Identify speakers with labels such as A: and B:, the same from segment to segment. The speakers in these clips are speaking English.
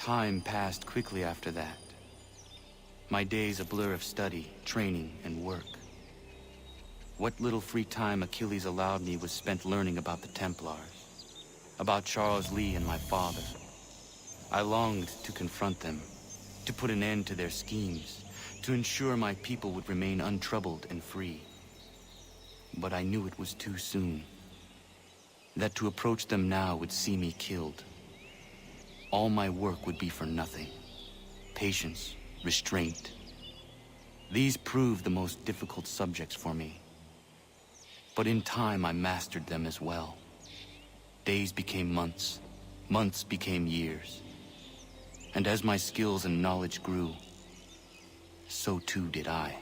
A: Time passed quickly after that. My days a blur of study, training, and work. What little free time Achilles allowed me was spent learning about the Templars, about Charles Lee and my father. I longed to confront them, to put an end to their schemes, to ensure my people would remain untroubled and free. But I knew it was too soon, that to approach them now would see me killed. All my work would be for nothing. Patience, restraint. These proved the most difficult subjects for me. But in time I mastered them as well. Days became months, months became years. And as my skills and knowledge grew, so too did I.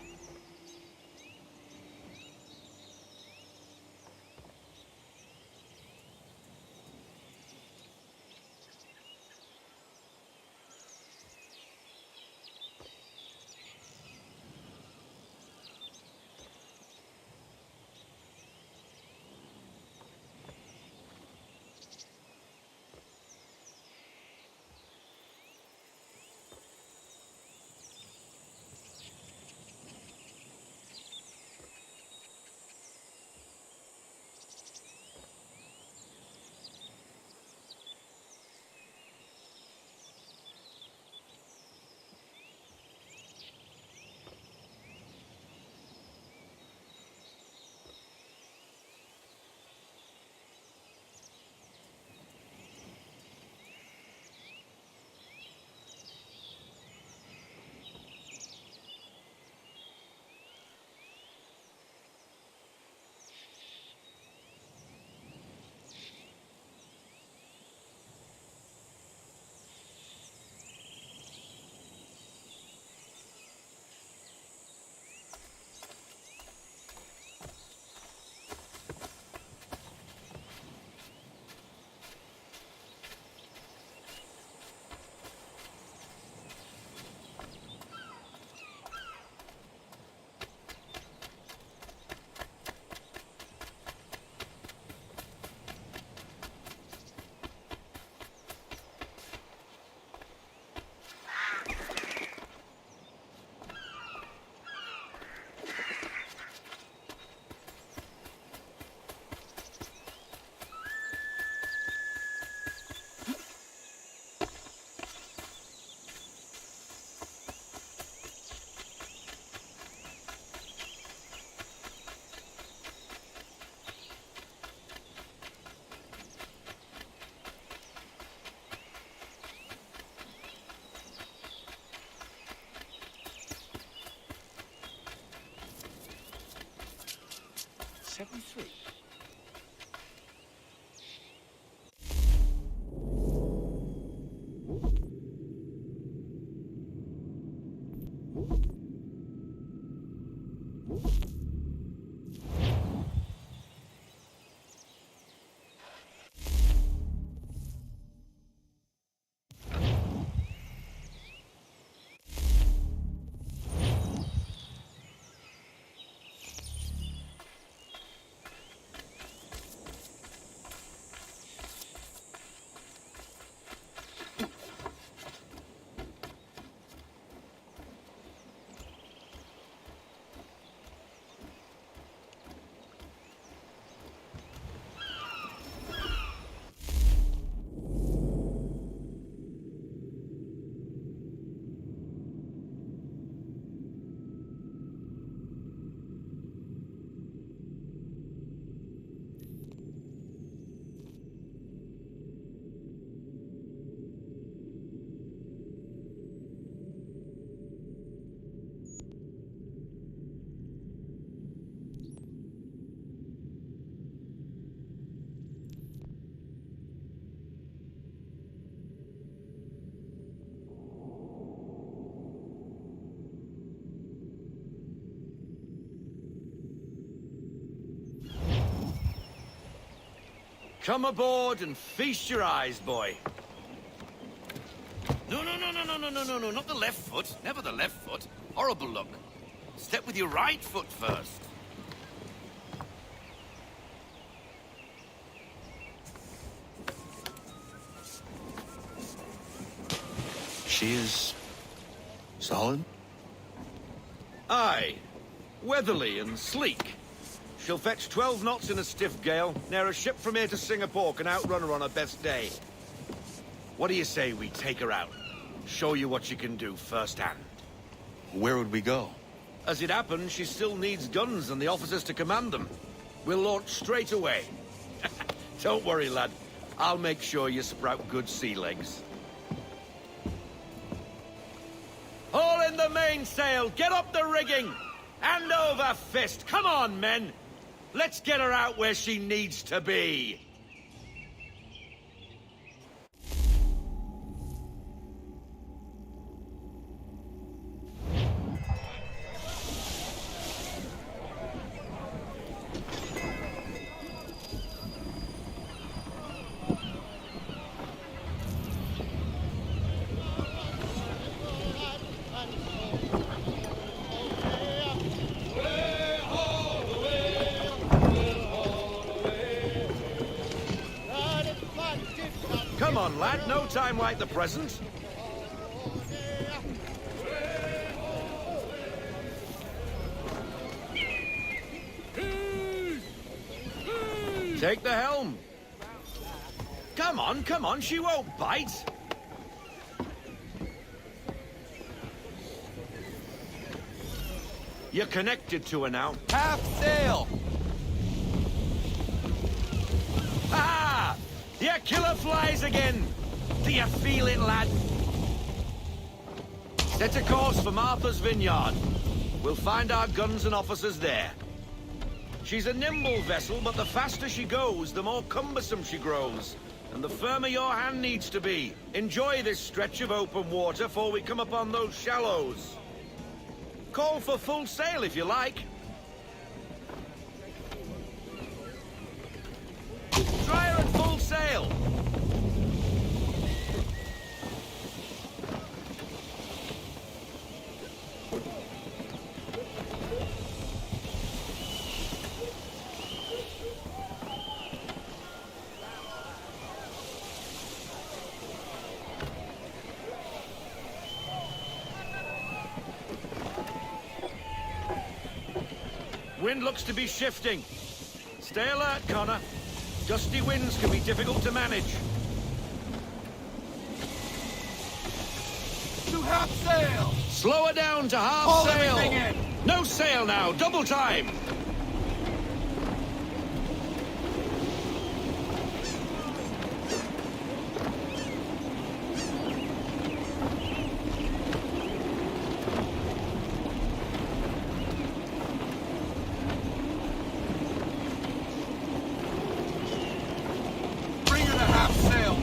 B: '73.
C: Come aboard and feast your eyes, boy. No, not the left foot. Never the left foot. Horrible look. Step with your right foot first.
B: She is... solid?
C: Aye. Weatherly and sleek. She'll fetch 12 knots in a stiff gale, near a ship from here to Singapore can outrun her on her best day. What do you say we take her out? Show you what she can do firsthand.
B: Where would we go?
C: As it happens, she still needs guns and the officers to command them. We'll launch straight away. Don't worry, lad. I'll make sure you sprout good sea legs. Haul in the mainsail! Get up the rigging! Hand over fist! Come on, men! Let's get her out where she needs to be! Come on, lad, no time like the present. Take the helm. Come on, she won't bite. You're connected to her now.
B: Half sail!
C: Ah! The killer flies again! Do you feel it, lad? Set a course for Martha's Vineyard. We'll find our guns and officers there. She's a nimble vessel, but the faster she goes, the more cumbersome she grows. And the firmer your hand needs to be. Enjoy this stretch of open water before we come upon those shallows. Call for full sail if you like. Try her at full sail. Wind looks to be shifting. Stay alert, Connor. Gusty winds can be difficult to manage.
B: To half sail!
C: Slow her down to half
B: Haul
C: sail.
B: everything in.
C: No sail now, double time.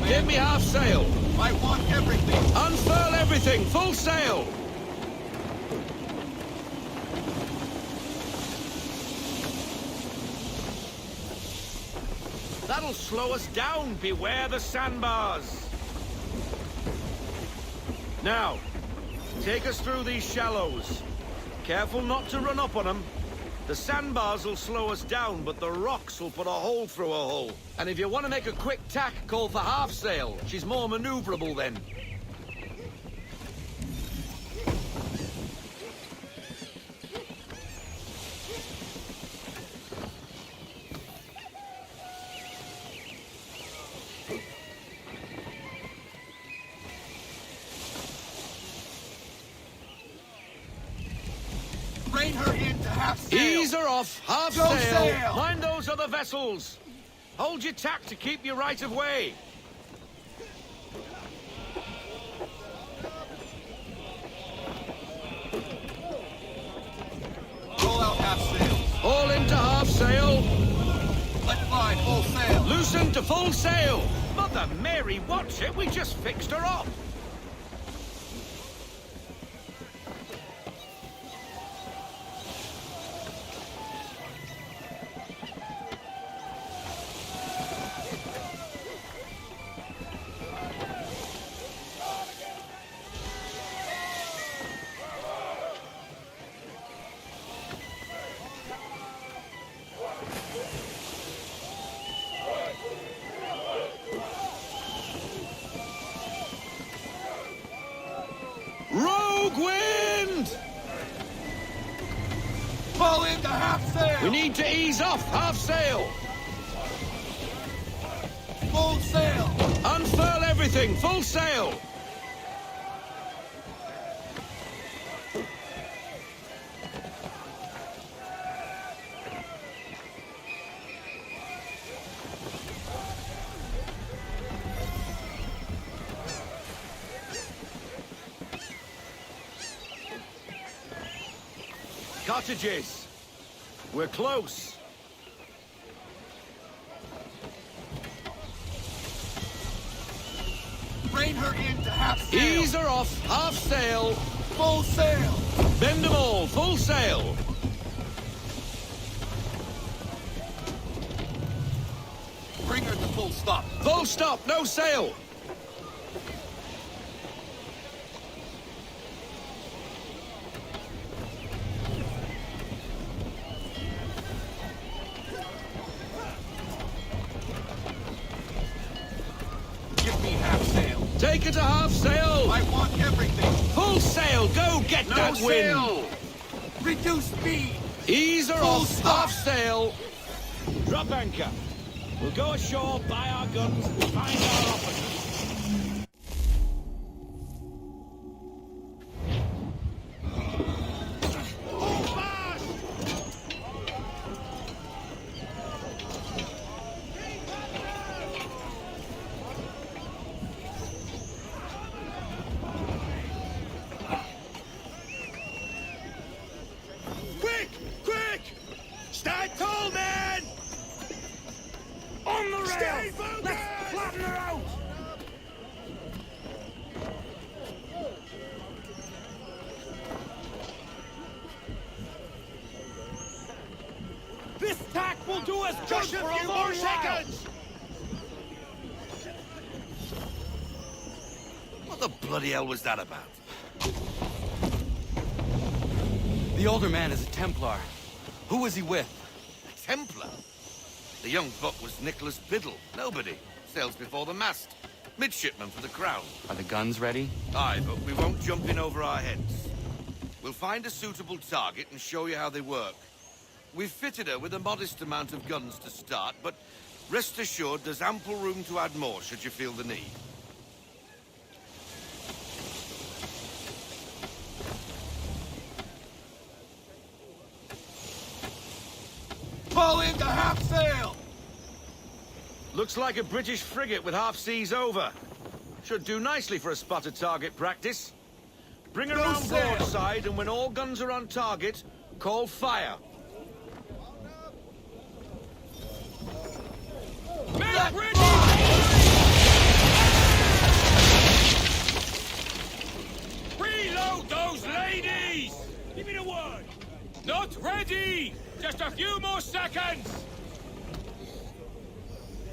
C: Give me half sail.
B: I want everything.
C: Unfurl everything. Full sail. That'll slow us down. Beware the sandbars. Now, take us through these shallows. Careful not to run up on them. The sandbars will slow us down, but the rocks will put a hole through a hull. And if you want to make a quick tack, call for half sail. She's more maneuverable then.
B: Rein her in to half sail.
C: Ease her off, half
B: Go
C: sail.
B: sail.
C: Mind those other vessels. Hold your tack to keep your right of way.
B: Roll out half sail.
C: All into half sail.
B: Let fly full sail.
C: Loosen to full sail. Mother Mary, watch it. We just fixed her up.
B: Fall into half sail!
C: We need to ease off, half sail!
B: Full sail!
C: Unfurl everything, full sail! Cottages! We're close!
B: Rein her into half sail!
C: Ease her off, half sail!
B: Full sail!
C: Bend them all, full sail!
B: Bring her to full stop!
C: Full stop, no sail!
B: Give me half sail!
C: Take it to half sail!
B: I want everything!
C: Full sail, go get
B: No
C: that
B: sail!
C: wind!
B: Reduce speed!
C: Ease her
B: Full
C: off,
B: stop.
C: half sail! Drop anchor. We'll go ashore, buy our guns, and find our officers. Hold fast! Quick! Quick! Stand tall, man! On the rail! Stay focused! Let's flatten her out! This tack will do us just for a more seconds! What the bloody hell was that about?
A: The older man is a Templar. Who was he with?
C: A Templar? The young buck was Nicholas Biddle. Nobody. Sails before the mast. Midshipman for the Crown.
A: Are the guns ready?
C: Aye, but we won't jump in over our heads. We'll find a suitable target and show you how they work. We've fitted her with a modest amount of guns to start, but rest assured there's ample room to add more should you feel the need.
B: Fall into half sail!
C: Looks like a British frigate with half seas over. Should do nicely for a spotted target practice. Bring her
B: No
C: around
B: sail.
C: broadside, and when all guns are on target, call fire.
B: Make ready!
D: Reload those ladies! Give me the word! Not ready! Just a few more seconds!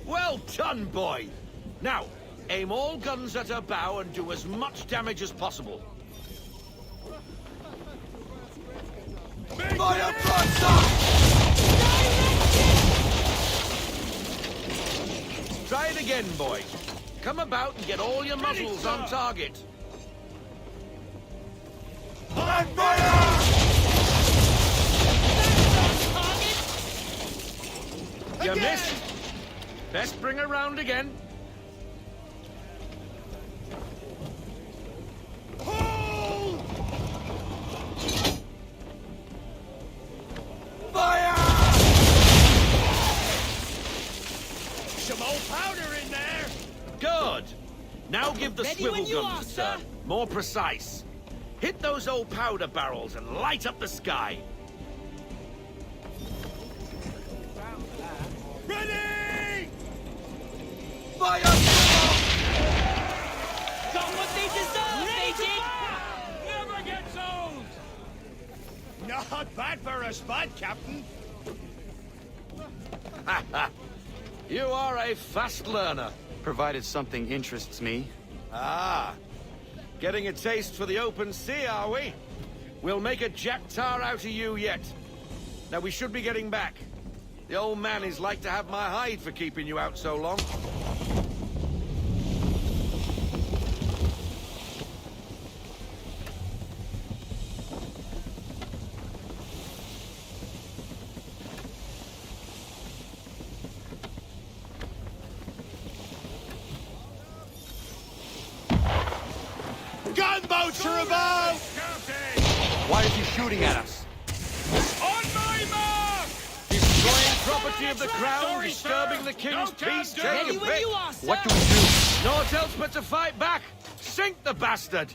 C: Well done, boy! Now, aim all guns at her bow and do as much damage as possible.
B: Fire broadside!
C: Try it again, boy. Come about and get all your muzzles on target.
B: On fire!
C: You
B: Again!
C: missed. Best bring her round again.
B: Hold! Fire!
D: Some old powder in there!
C: Good. Now give the
D: Ready
C: swivel
D: when you
C: guns
D: are,
C: a turn.
D: sir.
C: More precise. Hit those old powder barrels and light up the sky.
D: Ready!
B: Fire!
D: Got what they deserve, they did! Never gets old! Not bad for a spud, Captain.
C: You are a fast learner.
A: Provided something interests me.
C: Ah. Getting a taste for the open sea, are we? We'll make a jack tar out of you yet. Now we should be getting back. The old man is like to have my hide for keeping you out so long.
D: boats are about!
C: Why is he shooting at us?
D: On my mark!
C: Destroying property of the crown, disturbing the king's peace, take a pick.
A: What do we do?
C: Naught else but to fight back. Sink the bastard.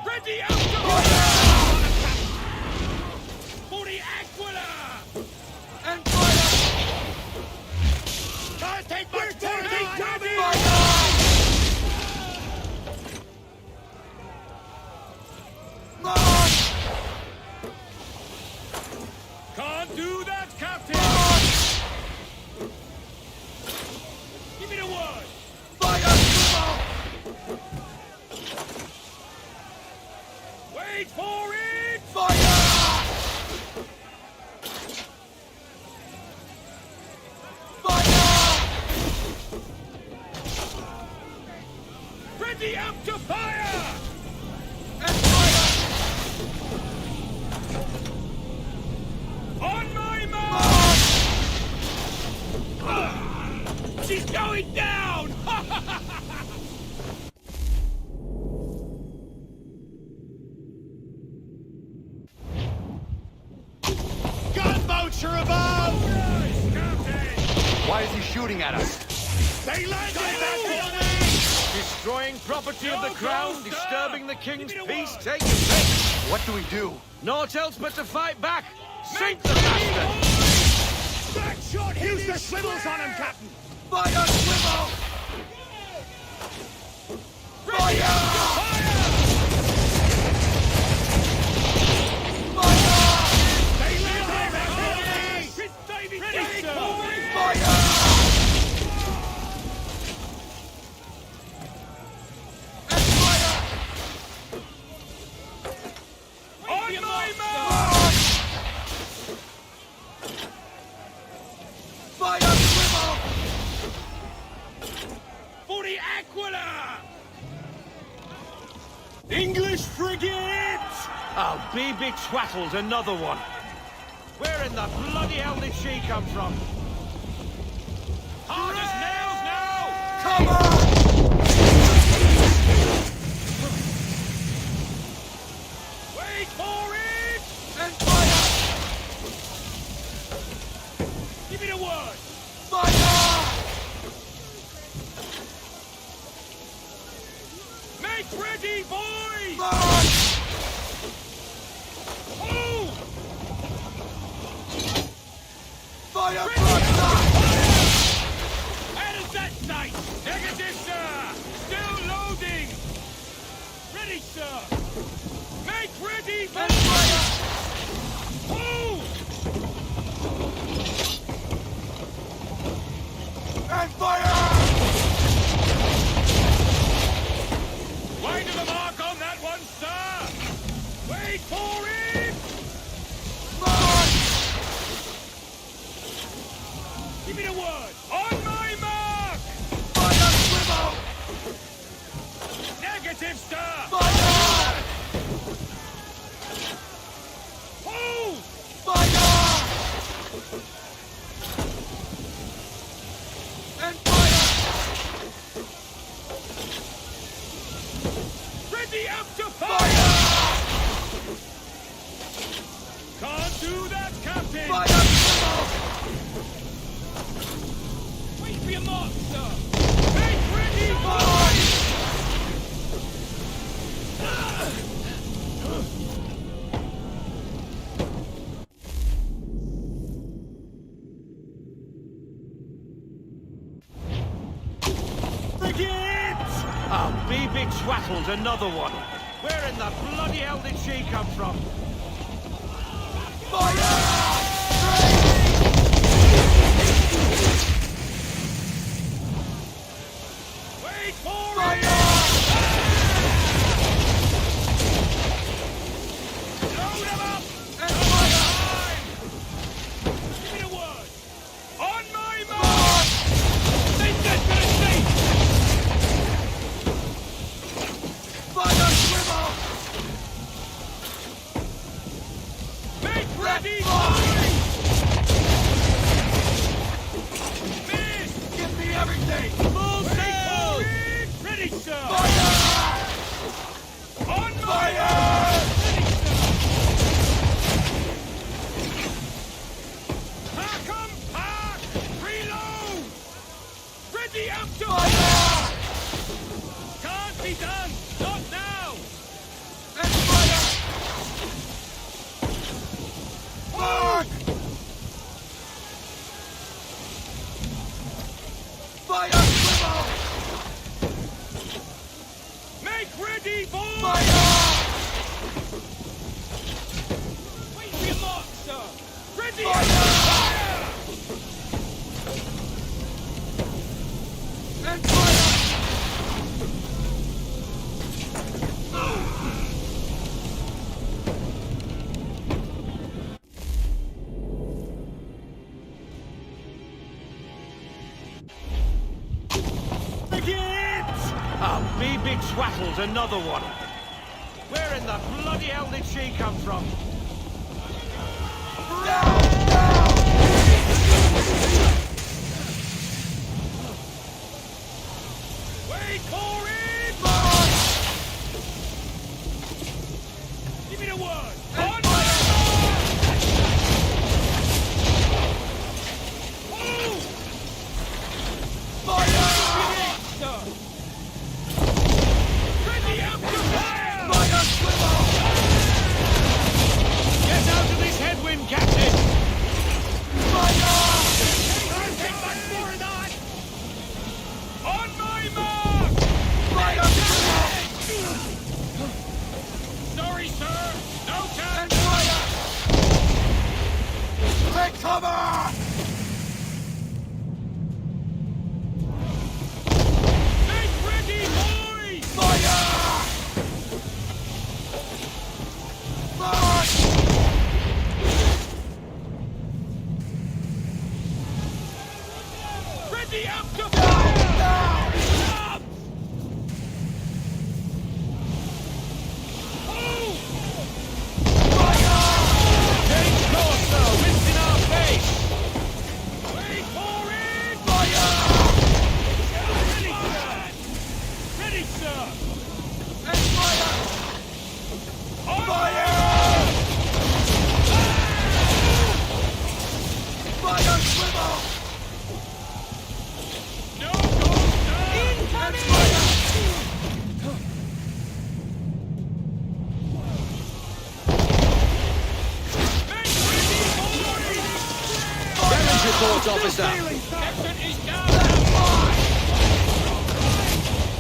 D: Ready up to fire! For the Aquila!
B: And fire!
D: Can't take much more of these coming!
B: March!
D: Can't do that, Captain! Give me the word!
B: Fire! Swivel!
D: Wait for it!
B: Fire! Fire!
D: Ready up to fire!
B: And fire!
D: On my mark! She's going down! Gunboats are about!
C: Why is he shooting at us?
D: They landed back for me!
C: Destroying property of the
D: Go,
C: crown,
D: go,
C: disturbing the
D: sir.
C: king's
D: Give me the
C: peace,
D: word.
C: take a pick.
A: What do we do?
C: Naught else but to fight back. Sink
D: Make
C: the bastard.
D: Back shot! Use the swivels on him, Captain!
B: Fire! Swivel!
D: Ready up to fire!
B: Fire!
D: They landed back for me! Ready, sir!
B: Fire! And fire!
D: On my mark!
B: March! Fire! Swivel!
D: For the Aquila! English frigate!
C: I'll be betwattled, another one. Where in the bloody hell did she come from?
D: Hard as nails now!
B: Come on!
D: Wait for it!
B: And fire!
D: Give me the word!
B: Fire!
D: Make ready, boys!
B: March!
D: Move!
B: Fire!
D: Ready
B: Broadside!
D: How does that sight? Negative, sir! Still loading! Ready, sir! Make ready,
B: And
D: boys!
B: fire!
D: Move!
B: And fire!
D: Wide of the mark on that one, sir! Wait for it!
B: March!
D: Give me the word! On my mark!
B: Fire! Swivel!
D: Negative, sir!
B: Fire!
D: Move!
B: Fire! And fire!
D: Ready up to fire!
B: Fire!
D: Can't do that, Captain!
B: Fire! Swivel!
D: Wait for your mark, sir! Make ready,
B: March!
D: frigate!
C: I'll be betwattled, another one. Where in the bloody hell did she come from?
B: Fire!
D: Wait for
B: Fire!
D: it! Load them up!
B: And fire!
D: Give me the word! On my mark! Think that's gonna sink!
B: Fire! Swivel!
D: Make ready!
B: Fire!
C: Me big swattle's another one. Where in the bloody hell did she come from?
D: Wait for it! Give me the word! On my Ready up to fire!
C: Get out of this headwind, Captain!
D: On my mark! Sorry, sir! No time!
B: Take cover!
D: Make ready, boys!
B: Fire! March!
D: Ready up to fire!
B: Down!
D: Up! Oh!
C: Change course, sir! Wind's in our face!
D: Wait for it!
B: Fire!
D: Ready, sir! Ready, sir!
B: And fire!
D: On
B: Fire! Fire swivel!
D: No go, sir!
B: Incoming!
D: Make ready, boys!
C: Damage report, officer!
D: Captain is down!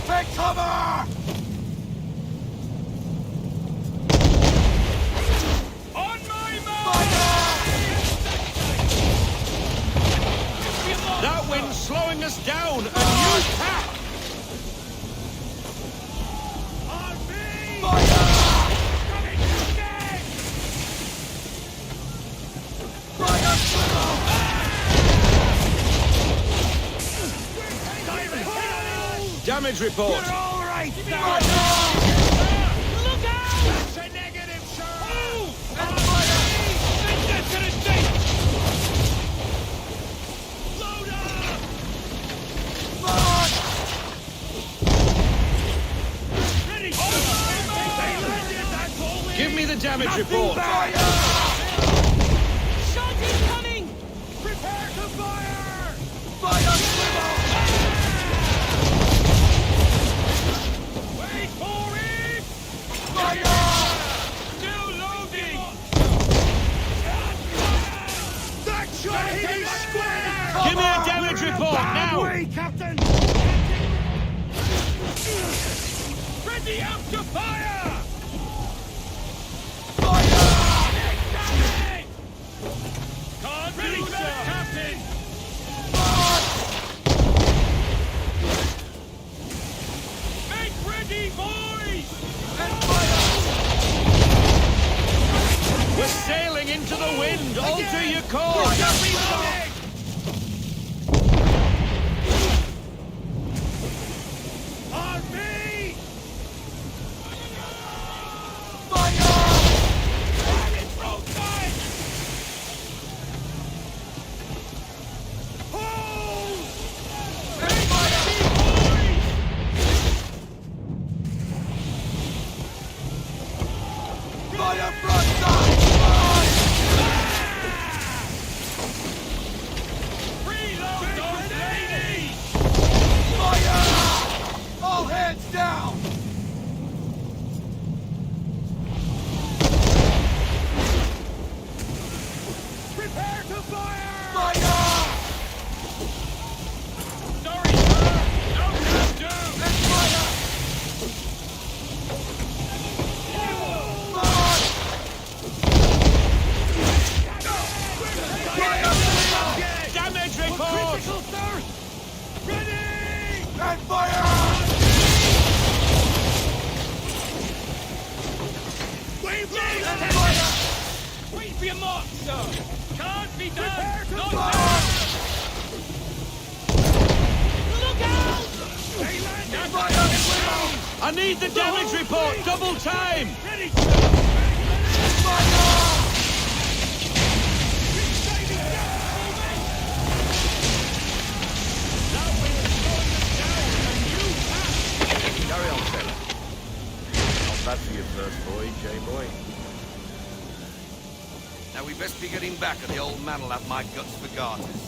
B: Take cover!
D: On my mark!
C: That wind's slowing us down! A new tack!
D: On me!
B: Fire!
D: Coming next!
B: Fire swivel!
C: Damage report!
D: You're all right, sir! Look out! That's a negative, sir! Move! And fire! Send that to the deck! Load up!
B: March!
D: Ready, sir!
C: Give me the damage report!
B: Fire!
D: Shot incoming! Prepare to fire!
B: Fire swivel!
D: Wait for it!
B: Fire!
D: Still loading! That shot hit him square!
C: Give me a damage report, now!
D: Captain! Ready up to fire!
B: Fire!
D: Can't ready, do that, Captain! Make ready, boys!
B: And fire!
C: We're sailing into the wind! Alter your course!
B: Fire!
D: On me!
B: Fire!
D: It's broadside! Hold!
B: And fire! Fire broadside!
D: Reload those ladies!
B: Fire! All hands down!
D: Prepare to fire!
B: Fire!
D: Sorry, sir! No can do!
B: And fire! March! Fire!
C: Damage report!
D: Critical, sir! Ready!
B: And fire!
D: Wait,
B: And fire!
D: wait for your mark, sir! Can't be done! Not
B: Fire!
D: done! Look out! They landed!
B: Fire!
C: I need the damage report, double time! Carry on, sailor. Not bad for your first voyage, eh, boy? Now we best be getting back, or the old man'll have my guts for garters.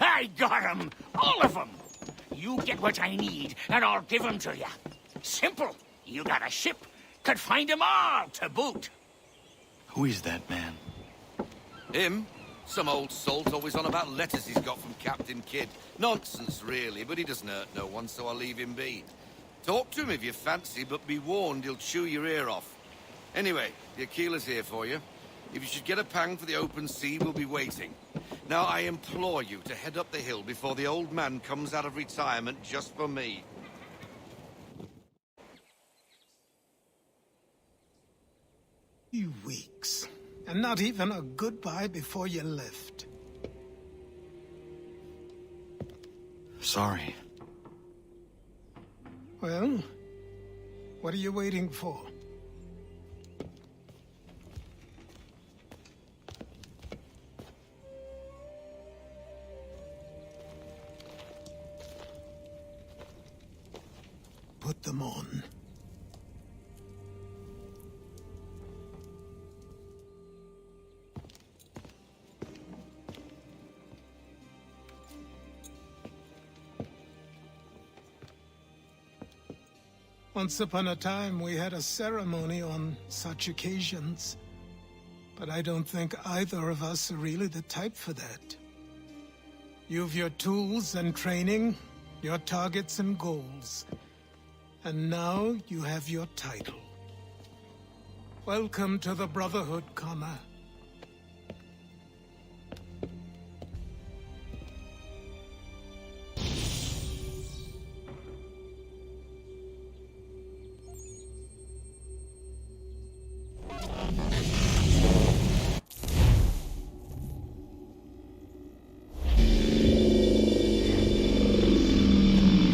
D: I got 'em! All of 'em! You get what I need, and I'll give 'em to you. Simple. You got a ship. Could find 'em all to boot.
A: Who is that man?
C: Him? Some old salt always on about letters he's got from Captain Kidd. Nonsense, really, but he doesn't hurt no one, so I'll leave him be. Talk to him if you fancy, but be warned he'll chew your ear off. Anyway, the Aquila's here for you. If you should get a pang for the open sea, we'll be waiting. Now, I implore you to head up the hill before the old man comes out of retirement just for me.
E: 2 weeks, and not even a goodbye before you left.
A: Sorry.
E: Well, what are you waiting for? Put them on. Once upon a time, we had a ceremony on such occasions. But I don't think either of us are really the type for that. You've your tools and training, your targets and goals. And now you have your title. Welcome to the Brotherhood, Connor.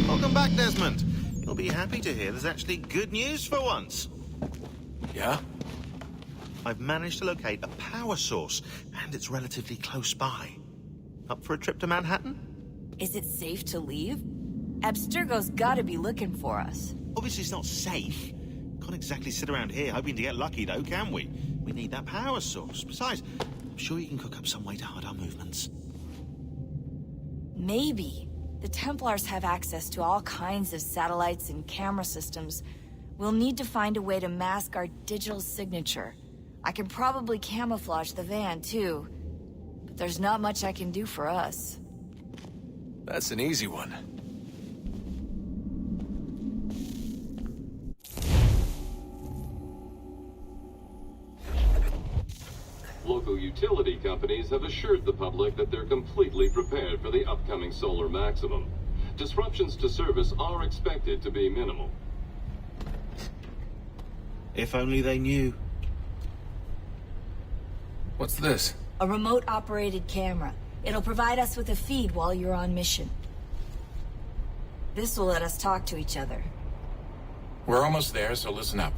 F: Welcome back, Desmond. You'll be happy to hear there's actually good news for once.
B: Yeah?
F: I've managed to locate a power source, and it's relatively close by. Up for a trip to Manhattan?
G: Is it safe to leave? Abstergo's gotta be looking for us.
F: Obviously it's not safe. Can't exactly sit around here hoping to get lucky, though, can we? We need that power source. Besides, I'm sure you can cook up some way to hide our movements.
G: Maybe. The Templars have access to all kinds of satellites and camera systems. We'll need to find a way to mask our digital signature. I can probably camouflage the van, too. But there's not much I can do for us.
B: That's an easy one.
H: Local utility companies have assured the public that they're completely prepared for the upcoming solar maximum. Disruptions to service are expected to be minimal.
F: If only they knew.
B: What's this?
G: A remote-operated camera. It'll provide us with a feed while you're on mission. This will let us talk to each other.
I: We're almost there, so listen up.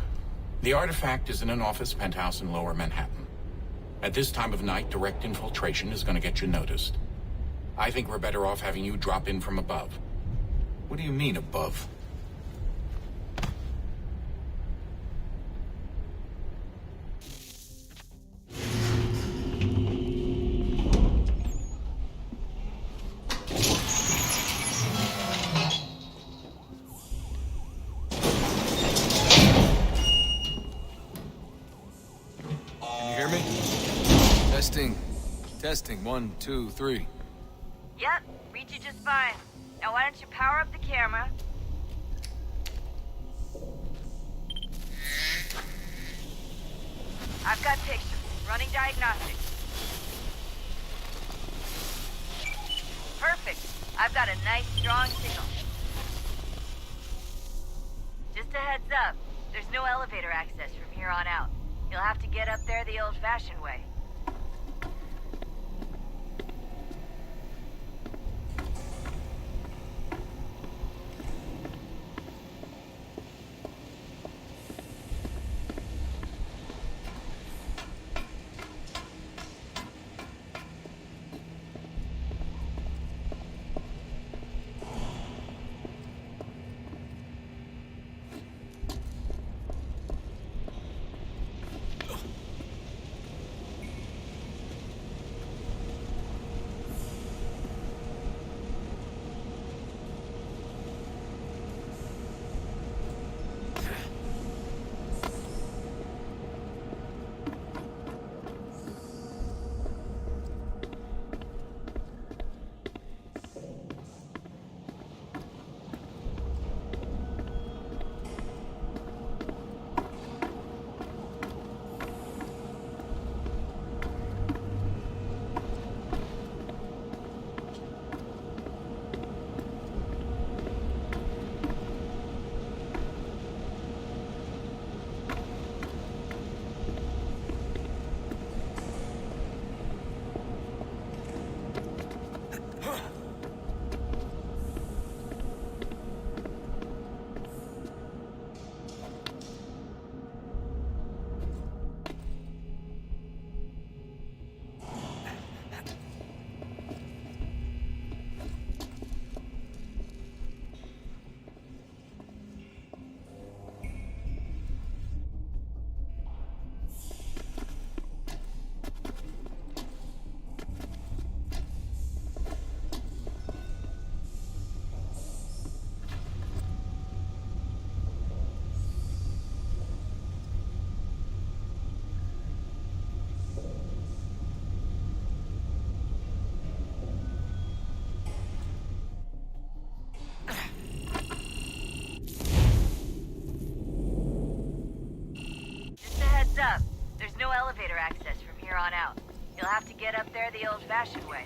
I: The artifact is in an office penthouse in Lower Manhattan. At this time of night, direct infiltration is going to get you noticed. I think we're better off having you drop in from above.
B: What do you mean, above? Testing. 1, 2, 3.
G: Yep, read you just fine. Now why don't you power up the camera? I've got pictures. Running diagnostics. Perfect. I've got a nice, strong signal. Just a heads up, there's no elevator access from here on out. You'll have to get up there the old-fashioned way. Up. There's no elevator access from here on out. You'll have to get up there the old-fashioned way.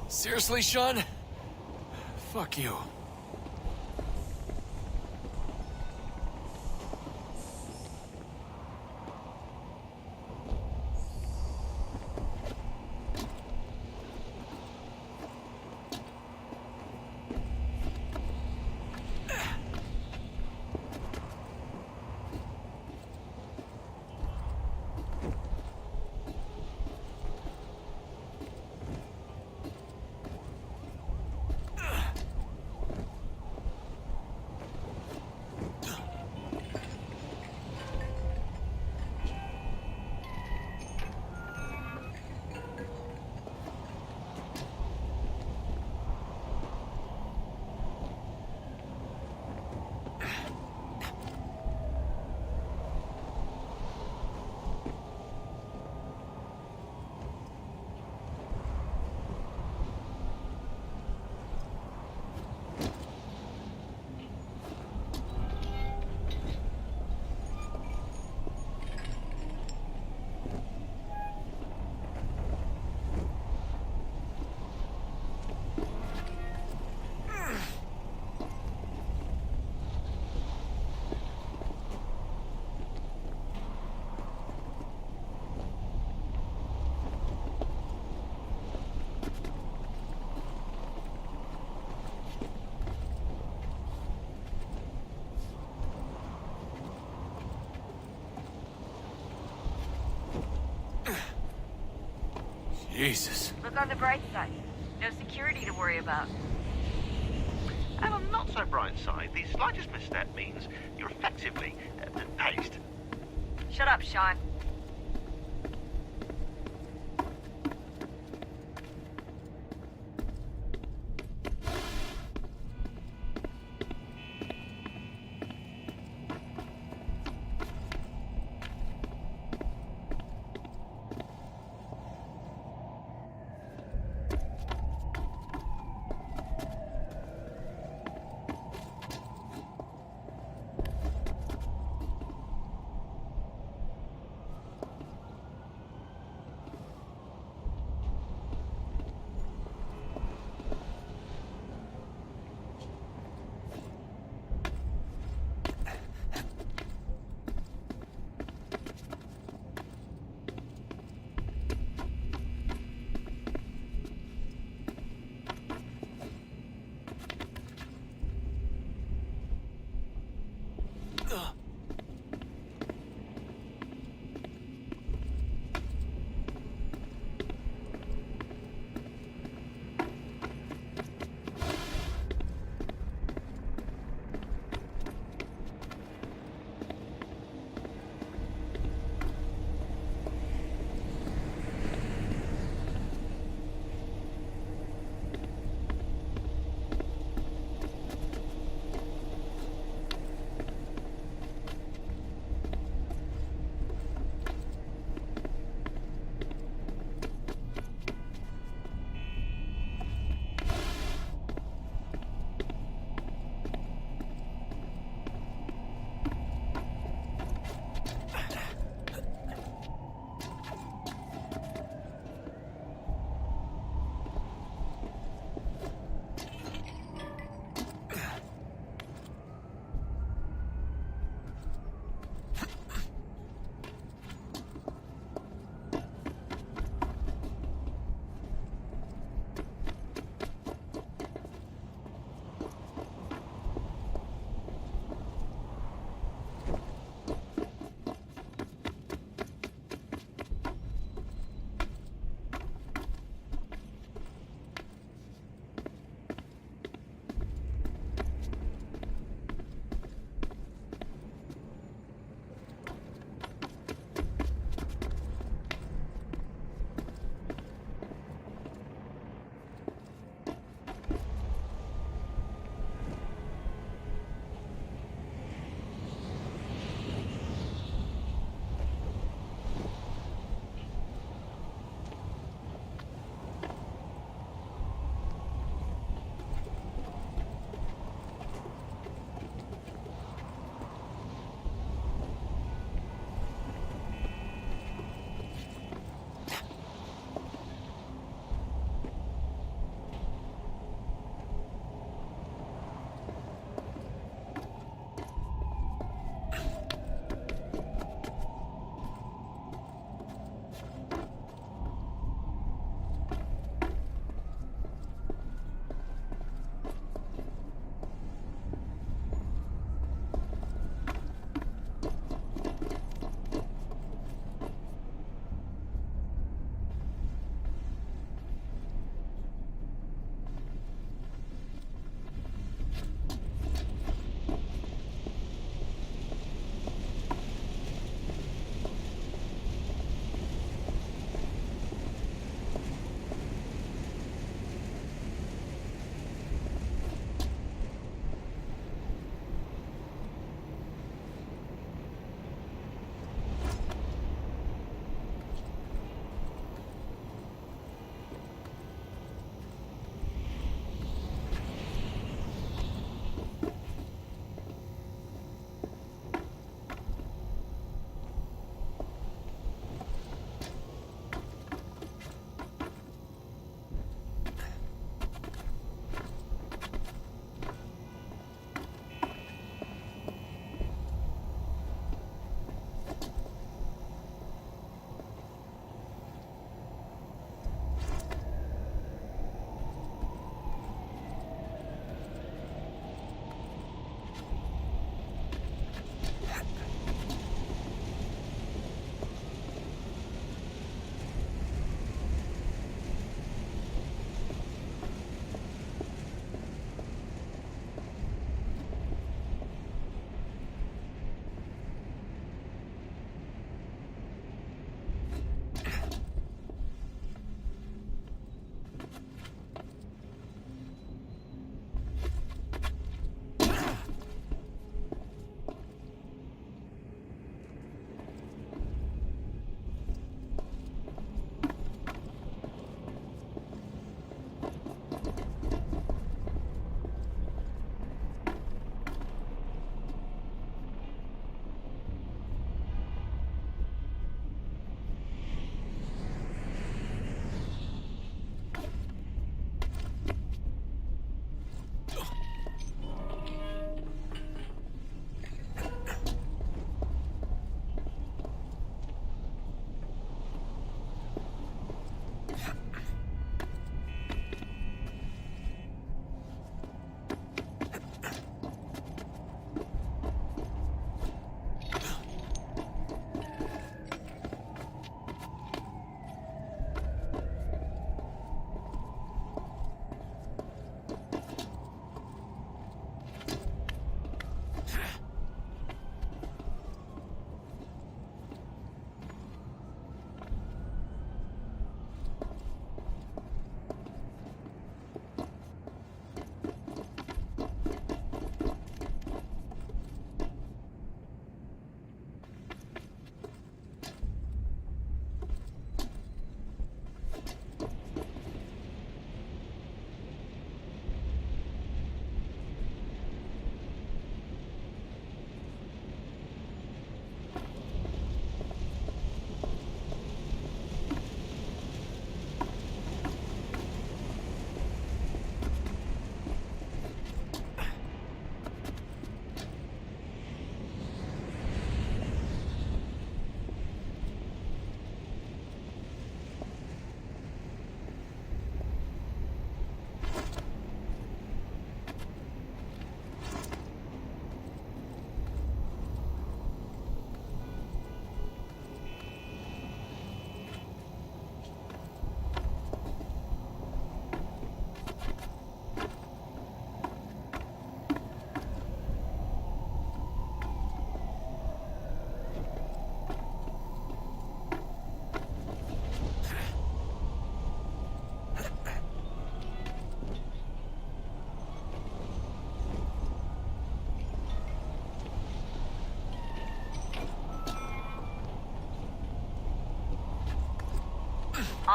C: Seriously, Sean?
B: Fuck you. Jesus.
G: Look on the bright side. No security to worry about.
F: And on the not so bright side, the slightest misstep means you're effectively paced.
G: Shut up, Sean.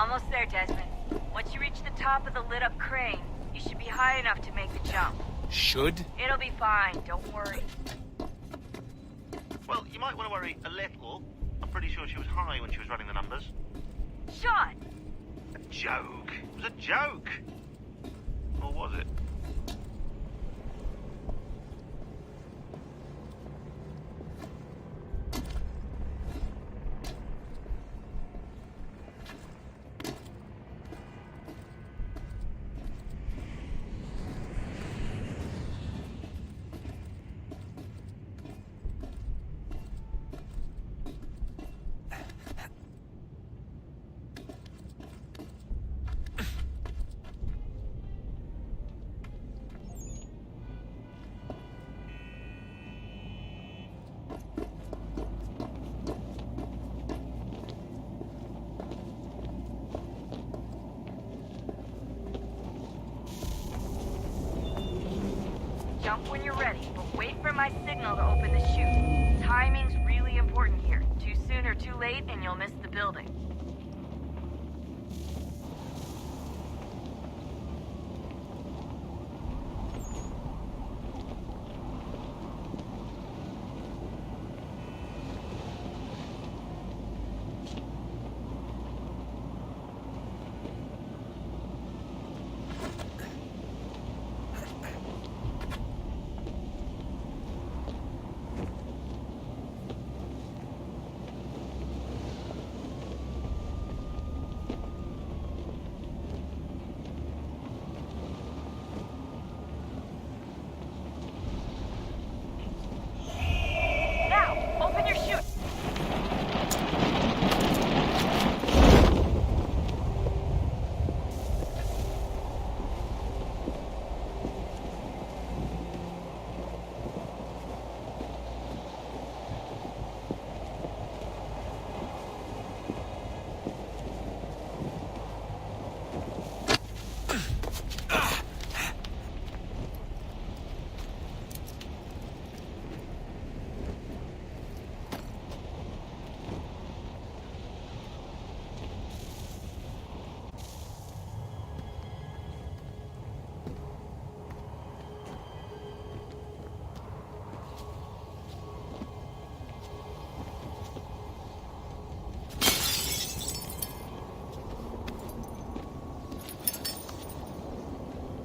G: Almost there, Desmond. Once you reach the top of the lit-up crane, you should be high enough to make the jump.
B: Should?
G: It'll be fine, don't worry.
F: Well, you might want to worry a little. I'm pretty sure she was high when she was running the numbers.
G: Sean!
F: A joke. It was a joke. Or was it?
G: Jump when you're ready, but wait for my signal to open the chute. Timing's really important here. Too soon or too late, and you'll miss the building.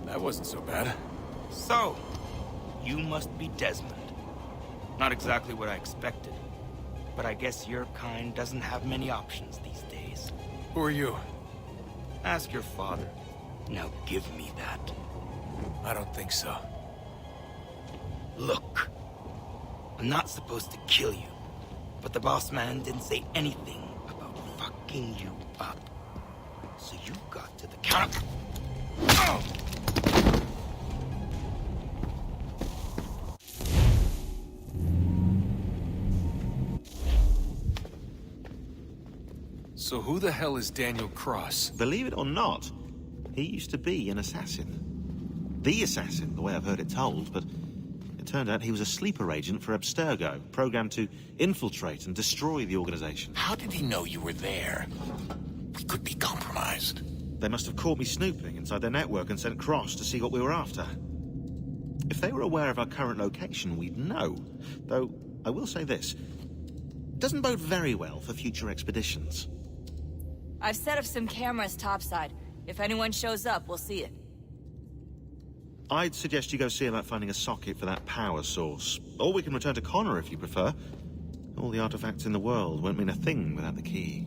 B: That wasn't so bad.
D: So, you must be Desmond. Not exactly what I expected. But I guess your kind doesn't have many options these days.
B: Who are you?
D: Ask your father. Now give me that.
B: I don't think so.
D: Look. I'm not supposed to kill you. But the boss man didn't say anything about fucking you up. So you got to the counter. Oh!
B: So who the hell is Daniel Cross?
F: Believe it or not, he used to be an assassin. The assassin, the way I've heard it told, but it turned out he was a sleeper agent for Abstergo, programmed to infiltrate and destroy the organization.
I: How did he know you were there? We could be compromised.
F: They must have caught me snooping inside their network and sent Cross to see what we were after. If they were aware of our current location, we'd know. Though, I will say this. It doesn't bode very well for future expeditions.
G: I've set up some cameras topside. If anyone shows up, we'll see it.
F: I'd suggest you go see about finding a socket for that power source. Or we can return to Connor if you prefer. All the artifacts in the world won't mean a thing without the key.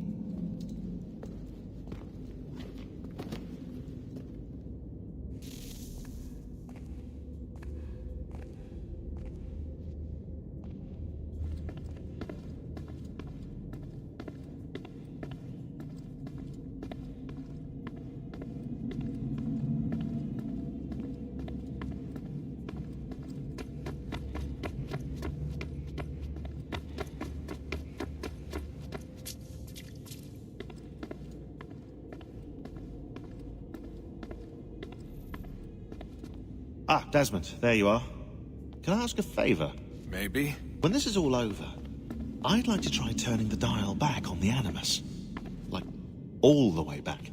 F: Ah, Desmond, there you are. Can I ask a favor?
B: Maybe.
F: When this is all over, I'd like to try turning the dial back on the Animus. Like, All the way back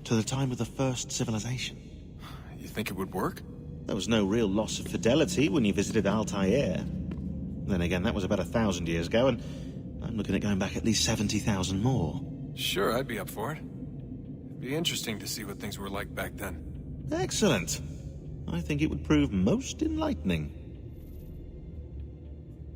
F: to the time of the first civilization.
B: You think it would work?
F: There was no real loss of fidelity when you visited Altair. Then again, that was about 1,000 years ago, and I'm looking at going back at least 70,000 more.
B: Sure, I'd be up for it. It'd be interesting to see what things were like back then.
F: Excellent. I think it would prove most enlightening.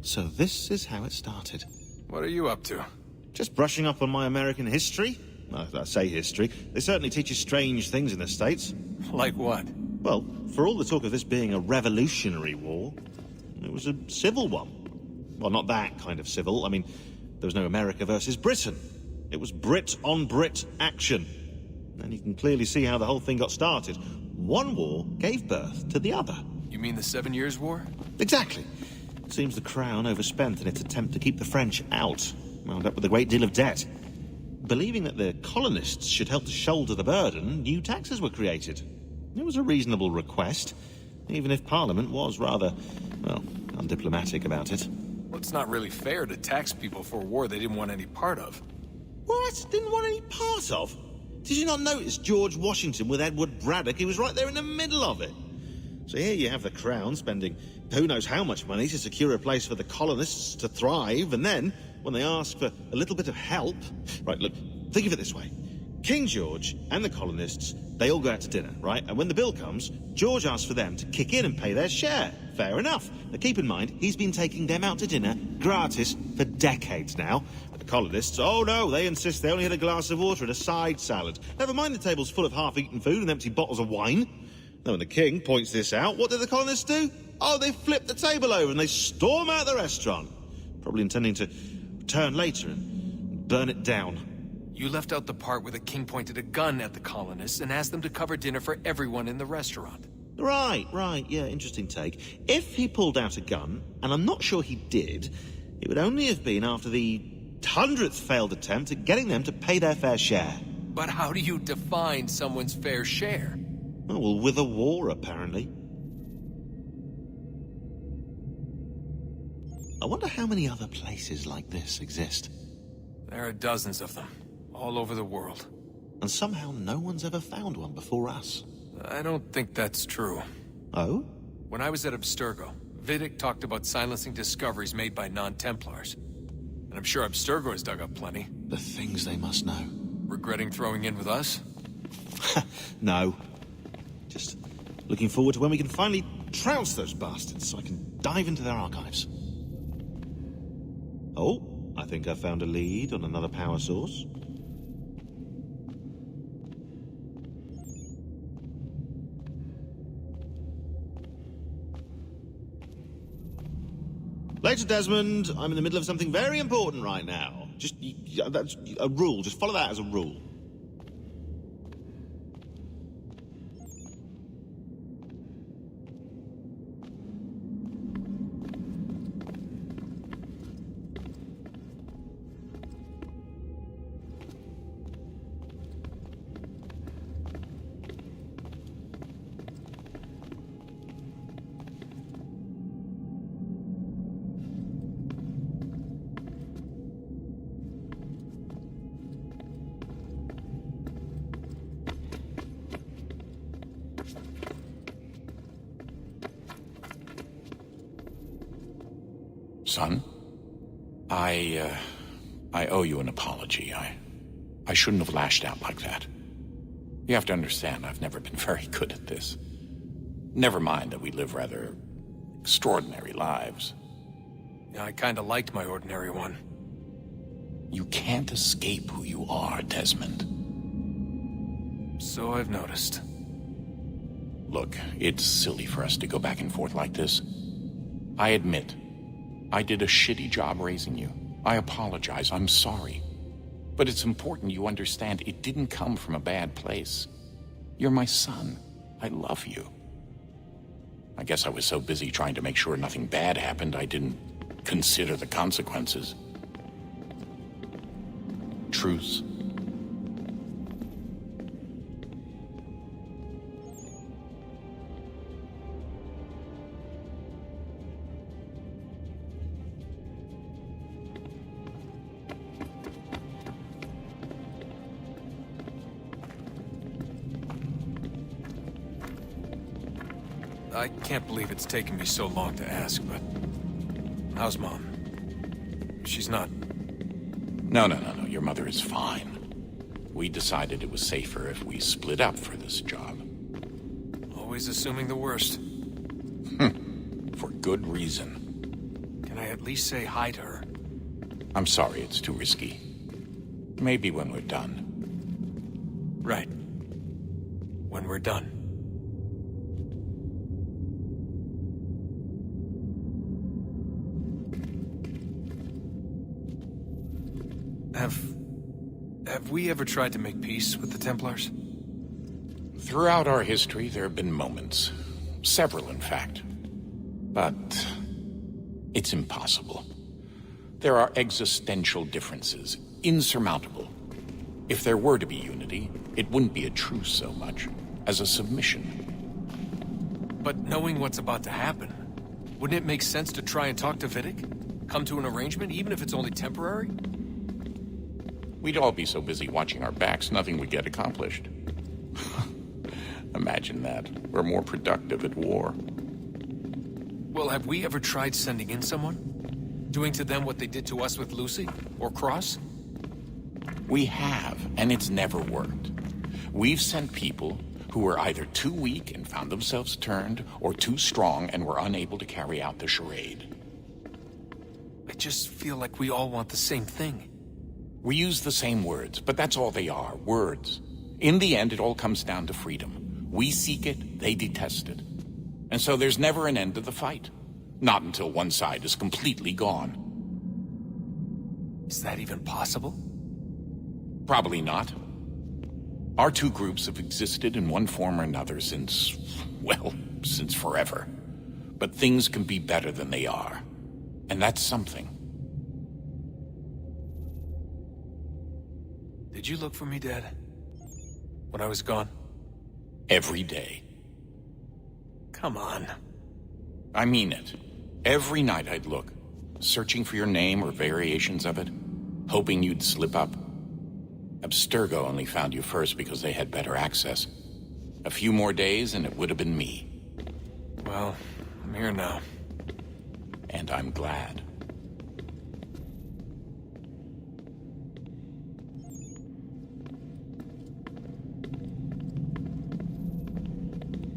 F: So this is how it started.
B: What are you up to?
F: Just brushing up on my American history. I say history. They certainly teach you strange things in the States.
B: Like what?
F: Well, for all the talk of this being a revolutionary war, it was a civil one. Well, not that kind of civil. I mean, there was no America versus Britain. It was Brit on Brit action. And you can clearly see how the whole thing got started. One war gave birth to the other.
B: You mean the 7 Years' War?
F: Exactly. It seems the Crown overspent in its attempt to keep the French out, wound up with a great deal of debt. Believing that the colonists should help to shoulder the burden, new taxes were created. It was a reasonable request, even if Parliament was rather, well, undiplomatic about it.
B: Well, it's not really fair to tax people for a war they didn't want any part of.
F: What? Didn't want any part of? Did you not notice George Washington with Edward Braddock? He was right there in the middle of it. So here you have the Crown spending who knows how much money to secure a place for the colonists to thrive, and then, when they ask for a little bit of help... Right, look, think of it this way. King George and the colonists, they all go out to dinner, right? And when the bill comes, George asks for them to kick in and pay their share. Fair enough. Now keep in mind, he's been taking them out to dinner gratis for decades now. But the colonists, oh no, they insist they only had a glass of water and a side salad. Never mind the table's full of half-eaten food and empty bottles of wine. Now when the king points this out, what do the colonists do? Oh, they flip the table over and they storm out the restaurant. Probably intending to return later and burn it down.
B: You left out the part where the king pointed a gun at the colonists and asked them to cover dinner for everyone in the restaurant.
F: Right, yeah, interesting take. If he pulled out a gun, and I'm not sure he did, it would only have been after the 100th failed attempt at getting them to pay their fair share.
B: But how do you define someone's fair share?
F: Oh, well, with a war, apparently. I wonder how many other places like this exist.
B: There are dozens of them, all over the world.
F: And somehow no one's ever found one before us.
B: I don't think that's true.
F: Oh?
B: When I was at Abstergo, Vidic talked about silencing discoveries made by non-Templars. And I'm sure Abstergo has dug up plenty.
F: The things they must know.
B: Regretting throwing in with us?
F: No. Just looking forward to when we can finally trounce those bastards so I can dive into their archives. Oh, I think I found a lead on another power source. Later, Desmond. I'm in the middle of something very important right now. Just, that's a rule. Just follow that as a rule.
I: Son, I owe you an apology. I shouldn't have lashed out like that. You have to understand, I've never been very good at this. Never mind that we live rather extraordinary lives.
B: Yeah, I kinda liked my ordinary one.
I: You can't escape who you are, Desmond.
B: So I've noticed.
I: Look, it's silly for us to go back and forth like this. I admit, I did a shitty job raising you. I apologize, I'm sorry. But it's important you understand it didn't come from a bad place. You're my son. I love you. I guess I was so busy trying to make sure nothing bad happened, I didn't consider the consequences. Truce.
B: I can't believe it's taken me so long to ask, but... how's Mom? She's not...
I: No. Your mother is fine. We decided it was safer if we split up for this job.
B: Always assuming the worst.
I: For good reason.
B: Can I at least say hi to her?
I: I'm sorry, it's too risky. Maybe when we're done.
B: Right. When we're done. Have we ever tried to make peace with the Templars?
I: Throughout our history, there have been moments. Several, in fact. But... it's impossible. There are existential differences, insurmountable. If there were to be unity, it wouldn't be a truce so much as a submission.
B: But knowing what's about to happen, wouldn't it make sense to try and talk to Vidic? Come to an arrangement, even if it's only temporary?
I: We'd all be so busy watching our backs, nothing would get accomplished. Imagine that. We're more productive at war.
B: Well, have we ever tried sending in someone? Doing to them what they did to us with Lucy? Or Cross?
I: We have, and it's never worked. We've sent people who were either too weak and found themselves turned, or too strong and were unable to carry out the charade.
B: I just feel like we all want the same thing.
I: We use the same words, but that's all they are, words. In the end, it all comes down to freedom. We seek it, they detest it. And so there's never an end to the fight. Not until one side is completely gone.
B: Is that even possible?
I: Probably not. Our two groups have existed in one form or another since, well, since forever. But things can be better than they are. And that's something.
B: Did you look for me, Dad? When I was gone?
I: Every day.
B: Come on.
I: I mean it. Every night I'd look, searching for your name or variations of it, hoping you'd slip up. Abstergo only found you first because they had better access. A few more days and it would have been me.
B: Well, I'm here now.
I: And I'm glad.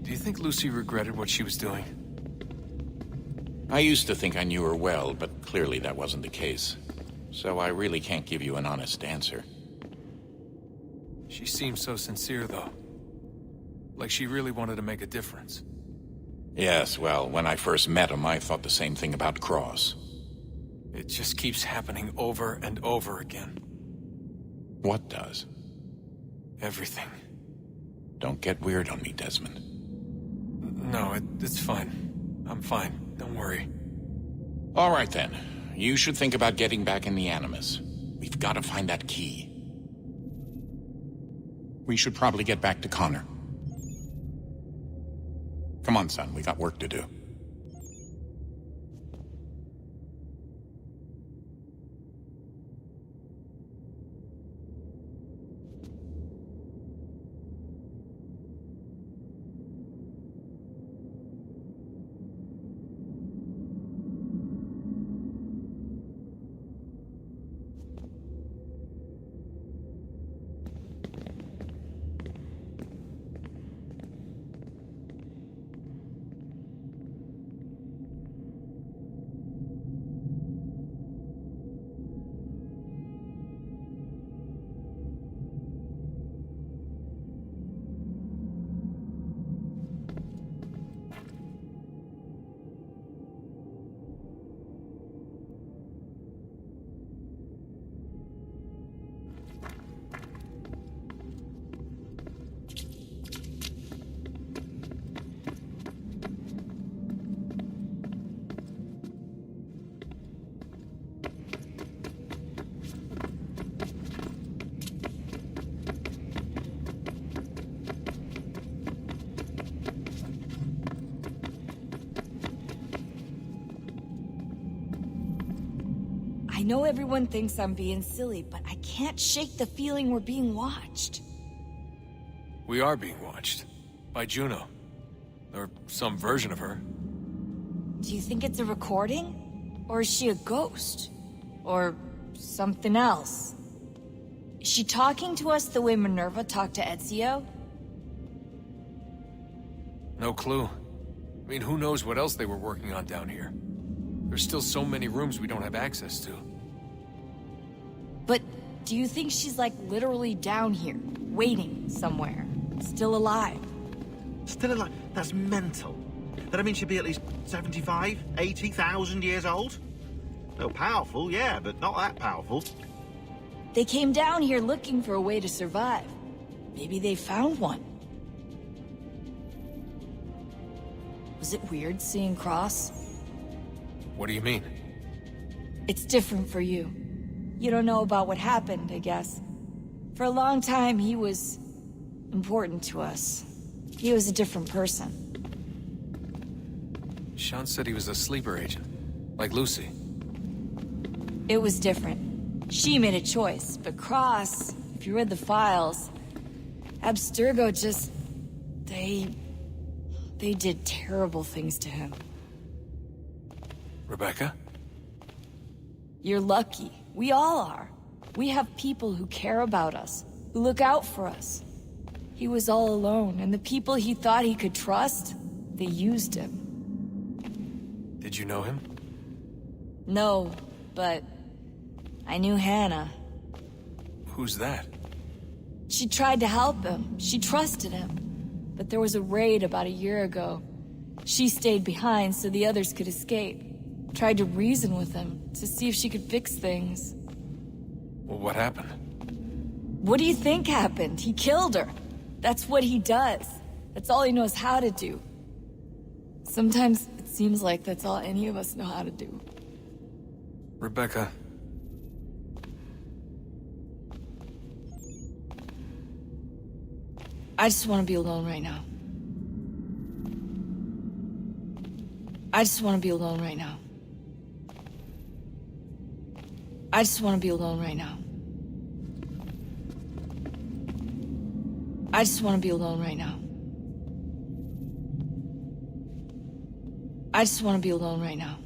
B: Do you think Lucy regretted what she was doing?
I: I used to think I knew her well, but clearly that wasn't the case. So I really can't give you an honest answer.
B: She seemed so sincere, though. Like she really wanted to make a difference.
I: Yes, well, when I first met him, I thought the same thing about Cross.
B: It just keeps happening over and over again.
I: What does?
B: Everything.
I: Don't get weird on me, Desmond.
B: No, it's fine. I'm fine. Don't worry.
I: All right, then. You should think about getting back in the Animus. We've got to find that key. We should probably get back to Connor. Come on, son. We got work to do.
G: I know everyone thinks I'm being silly, but I can't shake the feeling we're being watched.
B: We are being watched. By Juno. Or some version of her.
G: Do you think it's a recording? Or is she a ghost? Or something else? Is she talking to us the way Minerva talked to Ezio?
B: No clue. I mean, who knows what else they were working on down here? There's still so many rooms we don't have access to.
G: But do you think she's like literally down here, waiting somewhere, still alive?
F: Still alive? That's mental. That I mean she'd be at least 75, 80,000 years old? No, powerful, yeah, but not that powerful.
G: They came down here looking for a way to survive. Maybe they found one. Was it weird seeing Cross?
B: What do you mean?
G: It's different for you. You don't know about what happened, I guess. For a long time, he was important to us. He was a different person.
B: Sean said he was a sleeper agent, like Lucy.
G: It was different. She made a choice, but Cross, if you read the files, Abstergo just... They did terrible things to him.
B: Rebecca?
G: You're lucky. We all are. We have people who care about us, who look out for us. He was all alone, and the people he thought he could trust, they used him.
B: Did you know him?
G: No, but I knew Hannah.
B: Who's that?
G: She tried to help him. She trusted him. But there was a raid about a year ago. She stayed behind so the others could escape. Tried to reason with him to see if she could fix things.
B: Well, what happened?
G: What do you think happened? He killed her. That's what he does. That's all he knows how to do. Sometimes it seems like that's all any of us know how to do.
B: Rebecca.
G: I just want to be alone right now. I just want to be alone right now. I just want to be alone right now. I just want to be alone right now. I just want to be alone right now.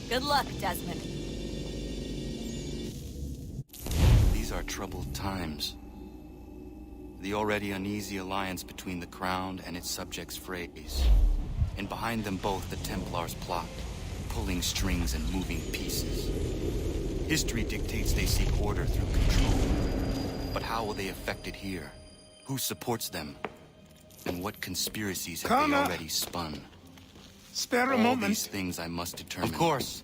G: Good luck, Desmond.
A: These are troubled times. The already uneasy alliance between the Crown and its subjects frays. And behind them both the Templars plot, pulling strings and moving pieces. History dictates they seek order through control. But how will they affect it here? Who supports them? And what conspiracies have they
E: Connor!
A: already spun?
E: Spare a
A: All
E: moment.
A: these things I must determine.
J: Of course.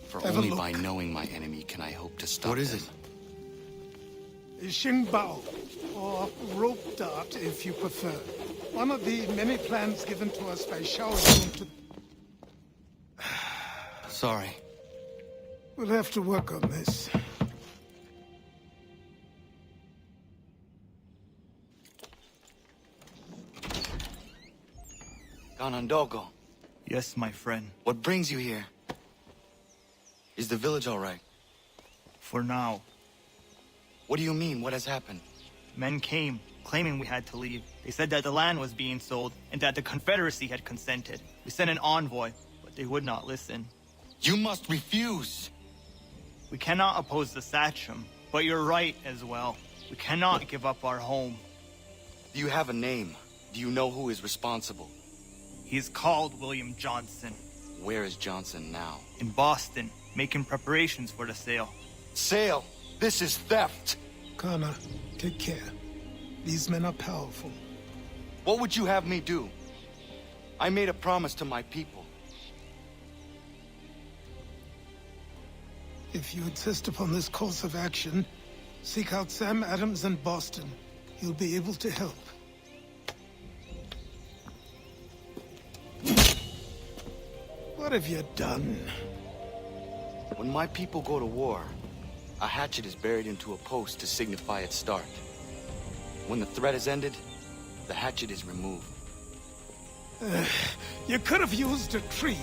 A: For
E: Have a
A: only
E: look.
A: by knowing my enemy can I hope to stop
J: What is
A: them.
J: it?
E: Xingbao, or rope dart if you prefer. One of the many plans given to us by Shao Zhong to...
A: Sorry.
E: We'll have to work on this.
A: Ganondogo,
J: Yes, my friend.
A: what brings you here? Is the village all right?
J: For now,
A: What do you mean? What has happened?
J: men came, claiming we had to leave. They said that the land was being sold, and that the Confederacy had consented. We sent an envoy, but they would not listen.
A: You must refuse!
J: We cannot oppose the Sachem, but you're right as well. We cannot give up our home.
A: Do you have a name? Do you know who is responsible?
J: He is called William Johnson,
A: Where is Johnson now?
J: in Boston, making preparations for the sale.
A: Sale! This is theft!
E: Connor, take care. These men are powerful.
A: What would you have me do? I made a promise to my people.
E: If you insist upon this course of action, seek out Sam Adams in Boston. He'll be able to help. What have you done?
A: When my people go to war, a hatchet is buried into a post to signify its start. When the threat is ended, the hatchet is removed.
E: You could have used a tree.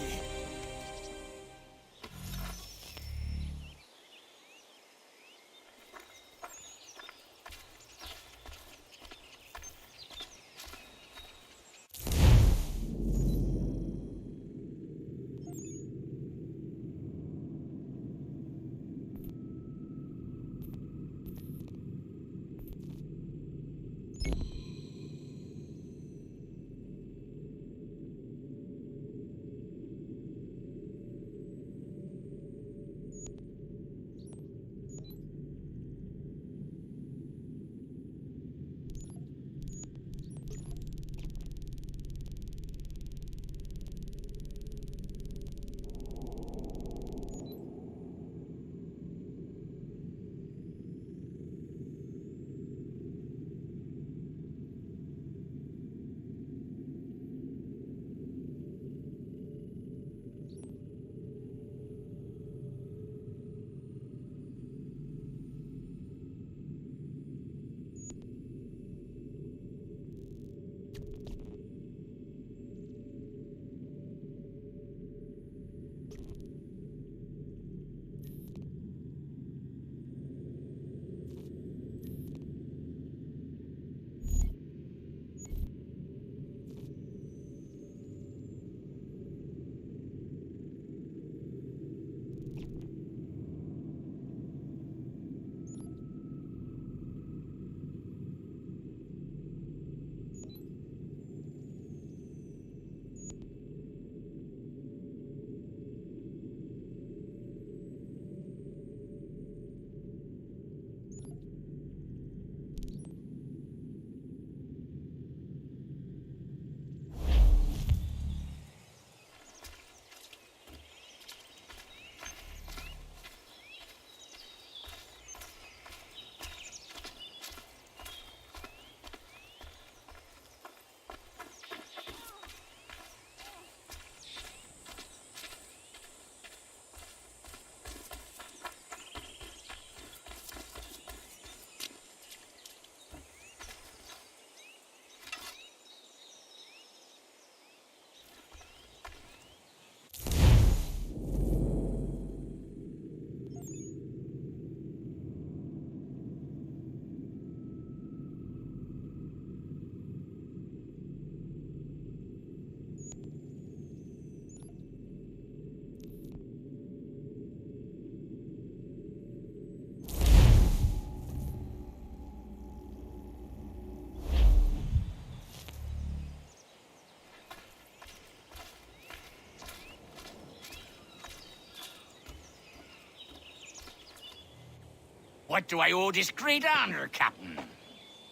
K: What do I owe this great honor, Captain?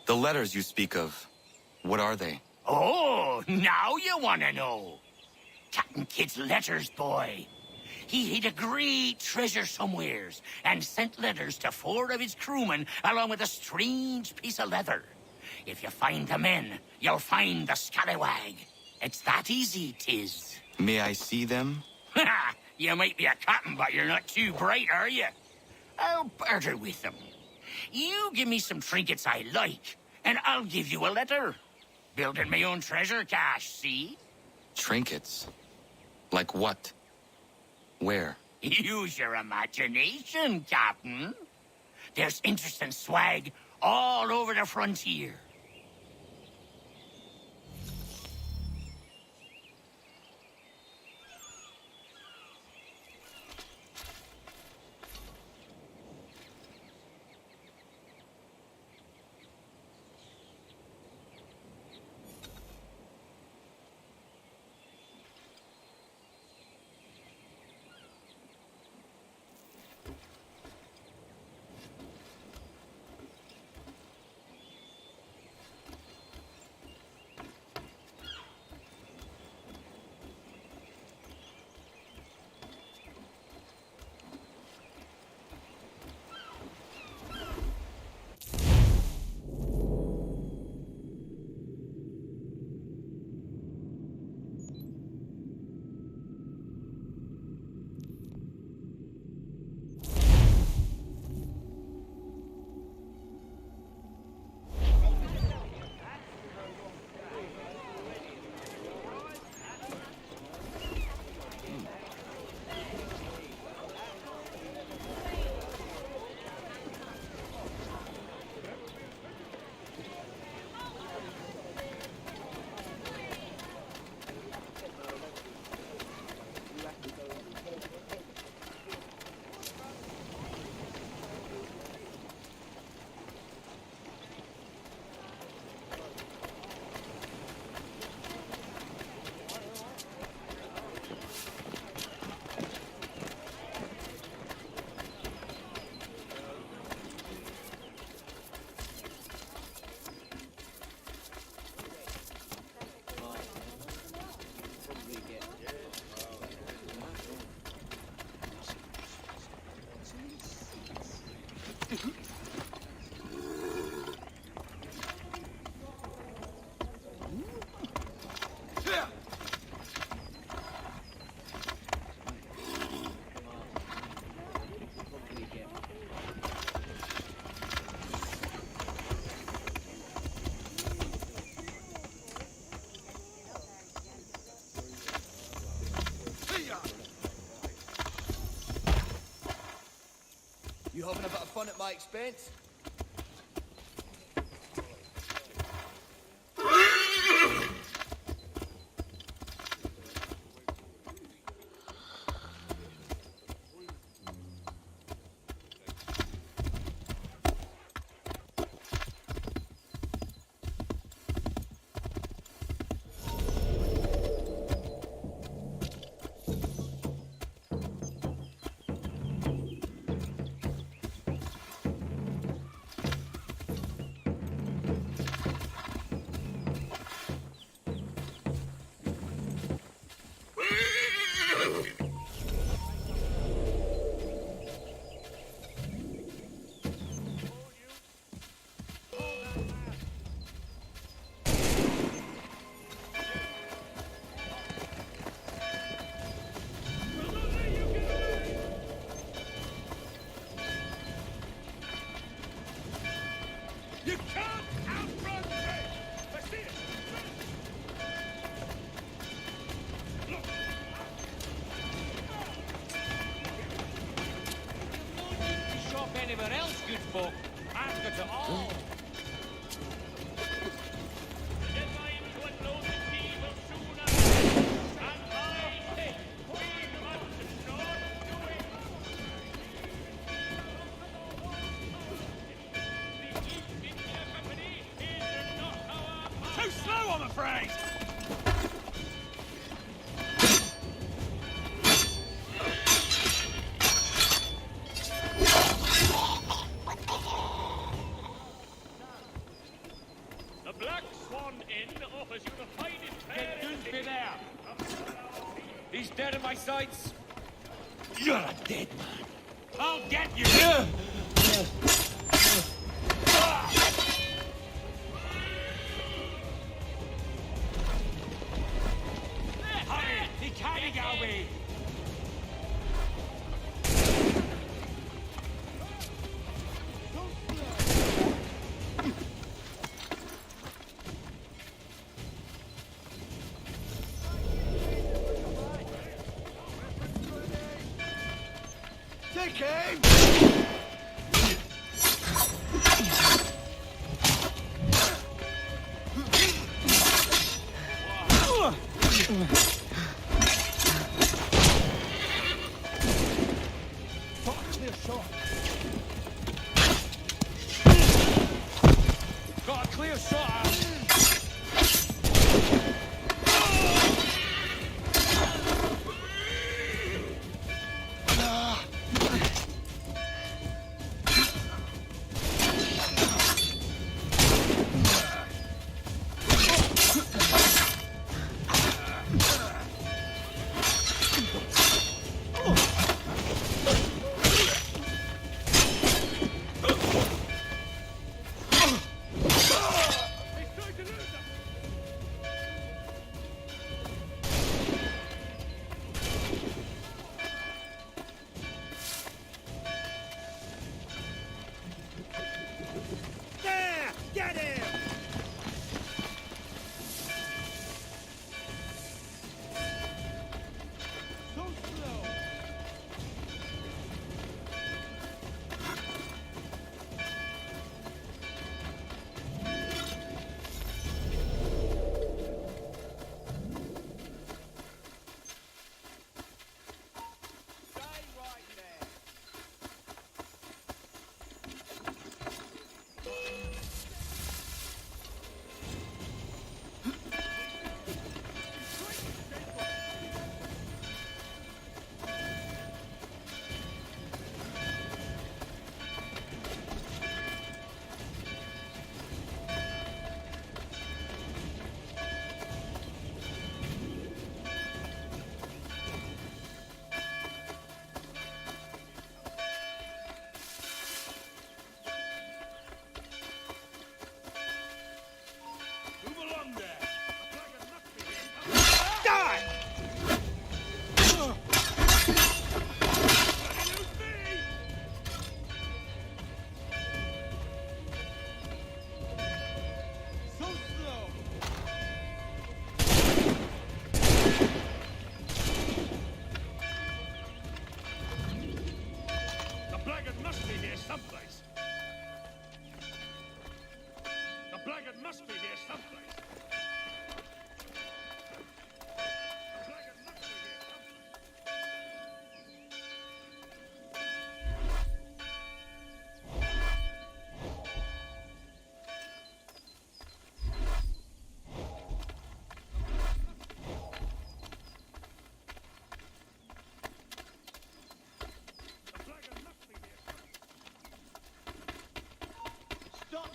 A: The letters you speak of, what are they?
K: Oh, now you want to know. Captain Kidd's letters, boy. He hid a great treasure somewheres and sent letters to 4 of his crewmen along with a strange piece of leather. If you find the men, you'll find the scallywag. It's that easy, 'tis.
A: May I see them?
K: Ha! You might be a captain, but you're not too bright, are you? I'll barter with them. You give me some trinkets I like, and I'll give you a letter. Building my own treasure cache, see?
A: Trinkets? Like what? Where?
K: Use your imagination, Captain. There's interesting swag all over the frontier.
C: my expense.
L: You can't outrun me! I see it! Look!
K: No need to shop anywhere else, good folk. I've got it all.
L: Too slow, I'm afraid! The Black Swan Inn offers you the finest fare.
K: Get Doonsby there. He's dead in my sights.
L: You're a dead man. I'll get you!
K: Hurry! He can't get away.
C: Take aim!
K: Got a clear shot out.
L: There! Get him! So slow!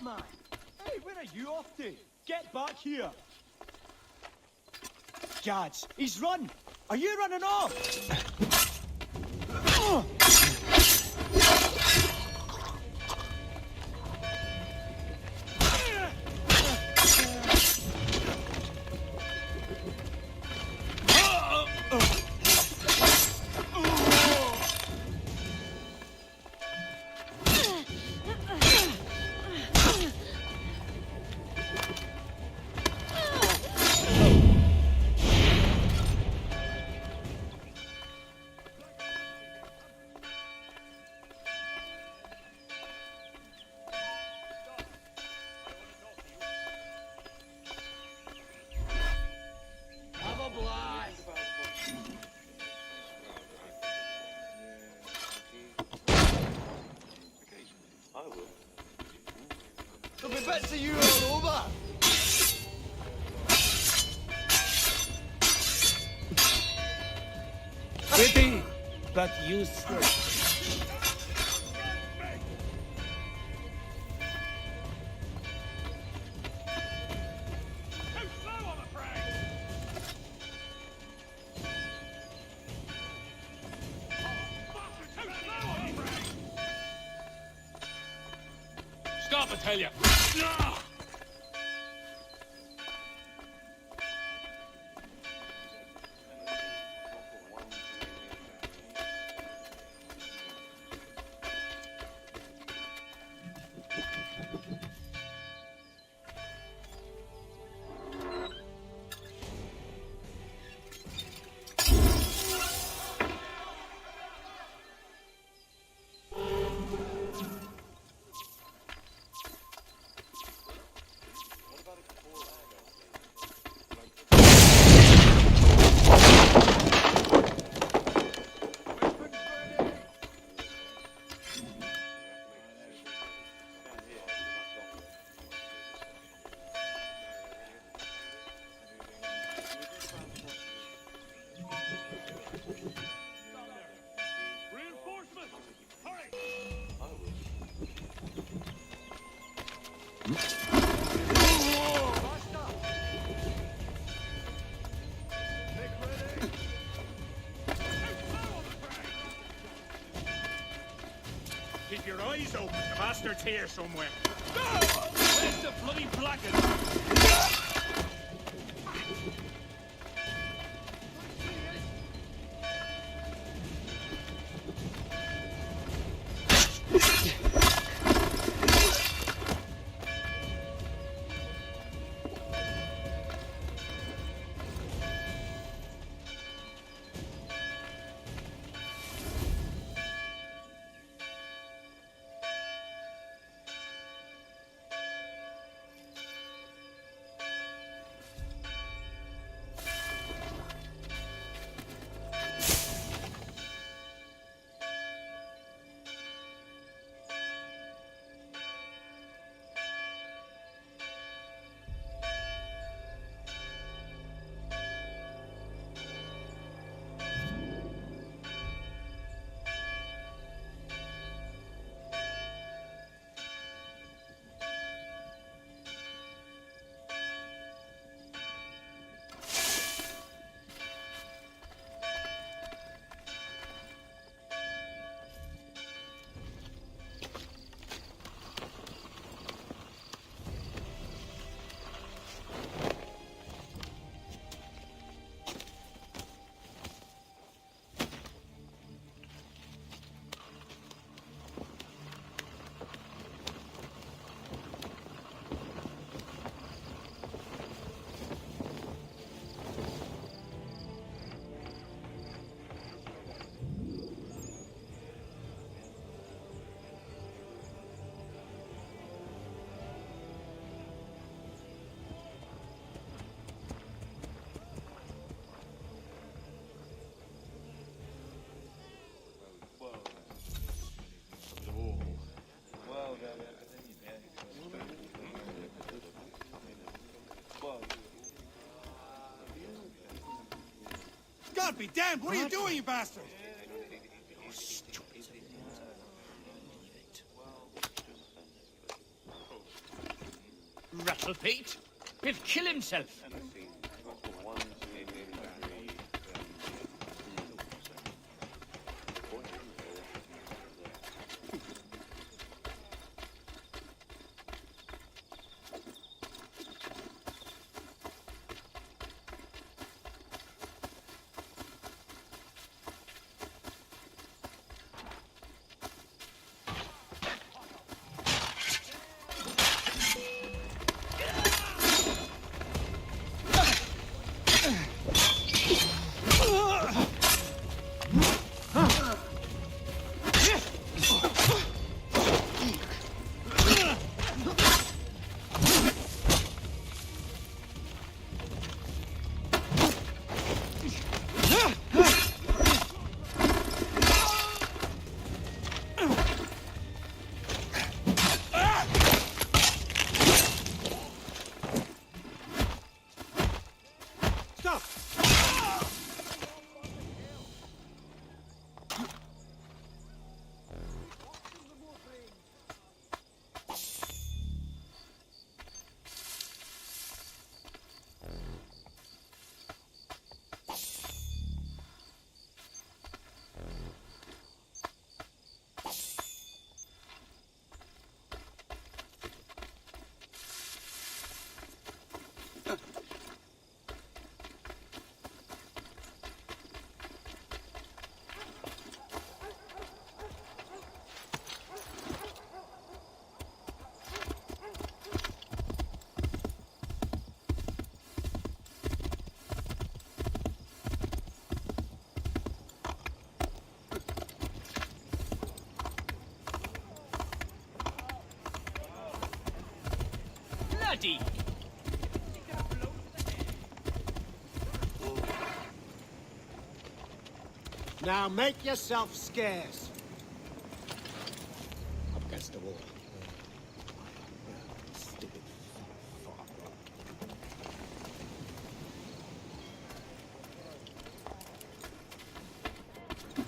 L: man? Hey, where are you off to? Get back here! Gads, he's run! Are you running off?
C: There'll be bits of you all over.
L: Witty, but useless.
B: Stop, I tell you!
L: Keep your eyes open. The bastard's here somewhere. Where's the bloody blackest? God be damned! What are you doing, you bastard?
K: little Pete. He'll kill himself. Bloody!
M: Now make yourself scarce. Up against the wall. Stupid fuck.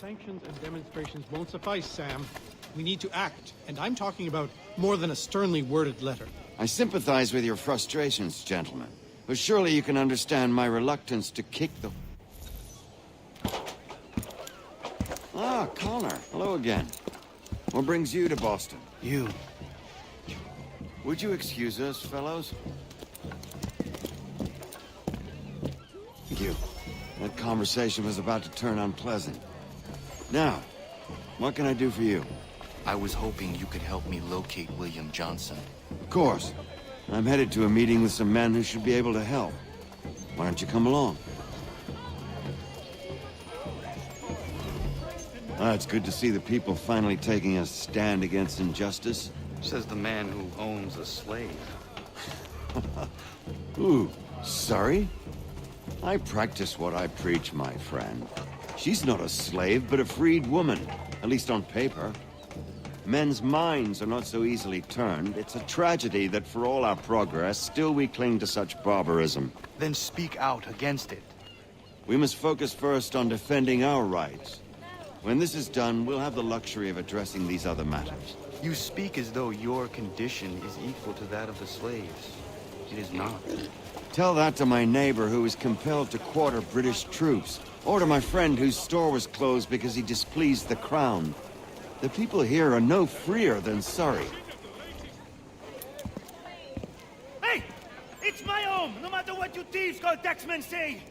N: Sanctions and demonstrations won't suffice, Sam. We need to act, and I'm talking about more than a sternly worded letter.
O: I sympathize with your frustrations, gentlemen, but surely you can understand my reluctance to kick the... Ah, Connor. Hello again. What brings you to Boston?
A: You.
O: Would you excuse us, fellows? Thank you. That conversation was about to turn unpleasant. Now, what can I do for you?
A: I was hoping you could help me locate William Johnson.
O: Of course. I'm headed to a meeting with some men who should be able to help. Why don't you come along? Ah, it's good to see the people finally taking a stand against injustice.
A: Says the man who owns a slave.
O: Ooh, sorry? I practice what I preach, my friend. She's not a slave, but a freed woman, at least on paper. Men's minds are not so easily turned. It's a tragedy that for all our progress, still we cling to such barbarism.
A: Then speak out against it.
O: We must focus first on defending our rights. When this is done, we'll have the luxury of addressing these other matters.
A: You speak as though your condition is equal to that of the slaves. It is not.
O: Tell that to my neighbor who is compelled to quarter British troops, or to my friend whose store was closed because he displeased the crown. The people here are no freer than Surrey.
L: Hey! It's my home, no matter what you thieves called taxmen say!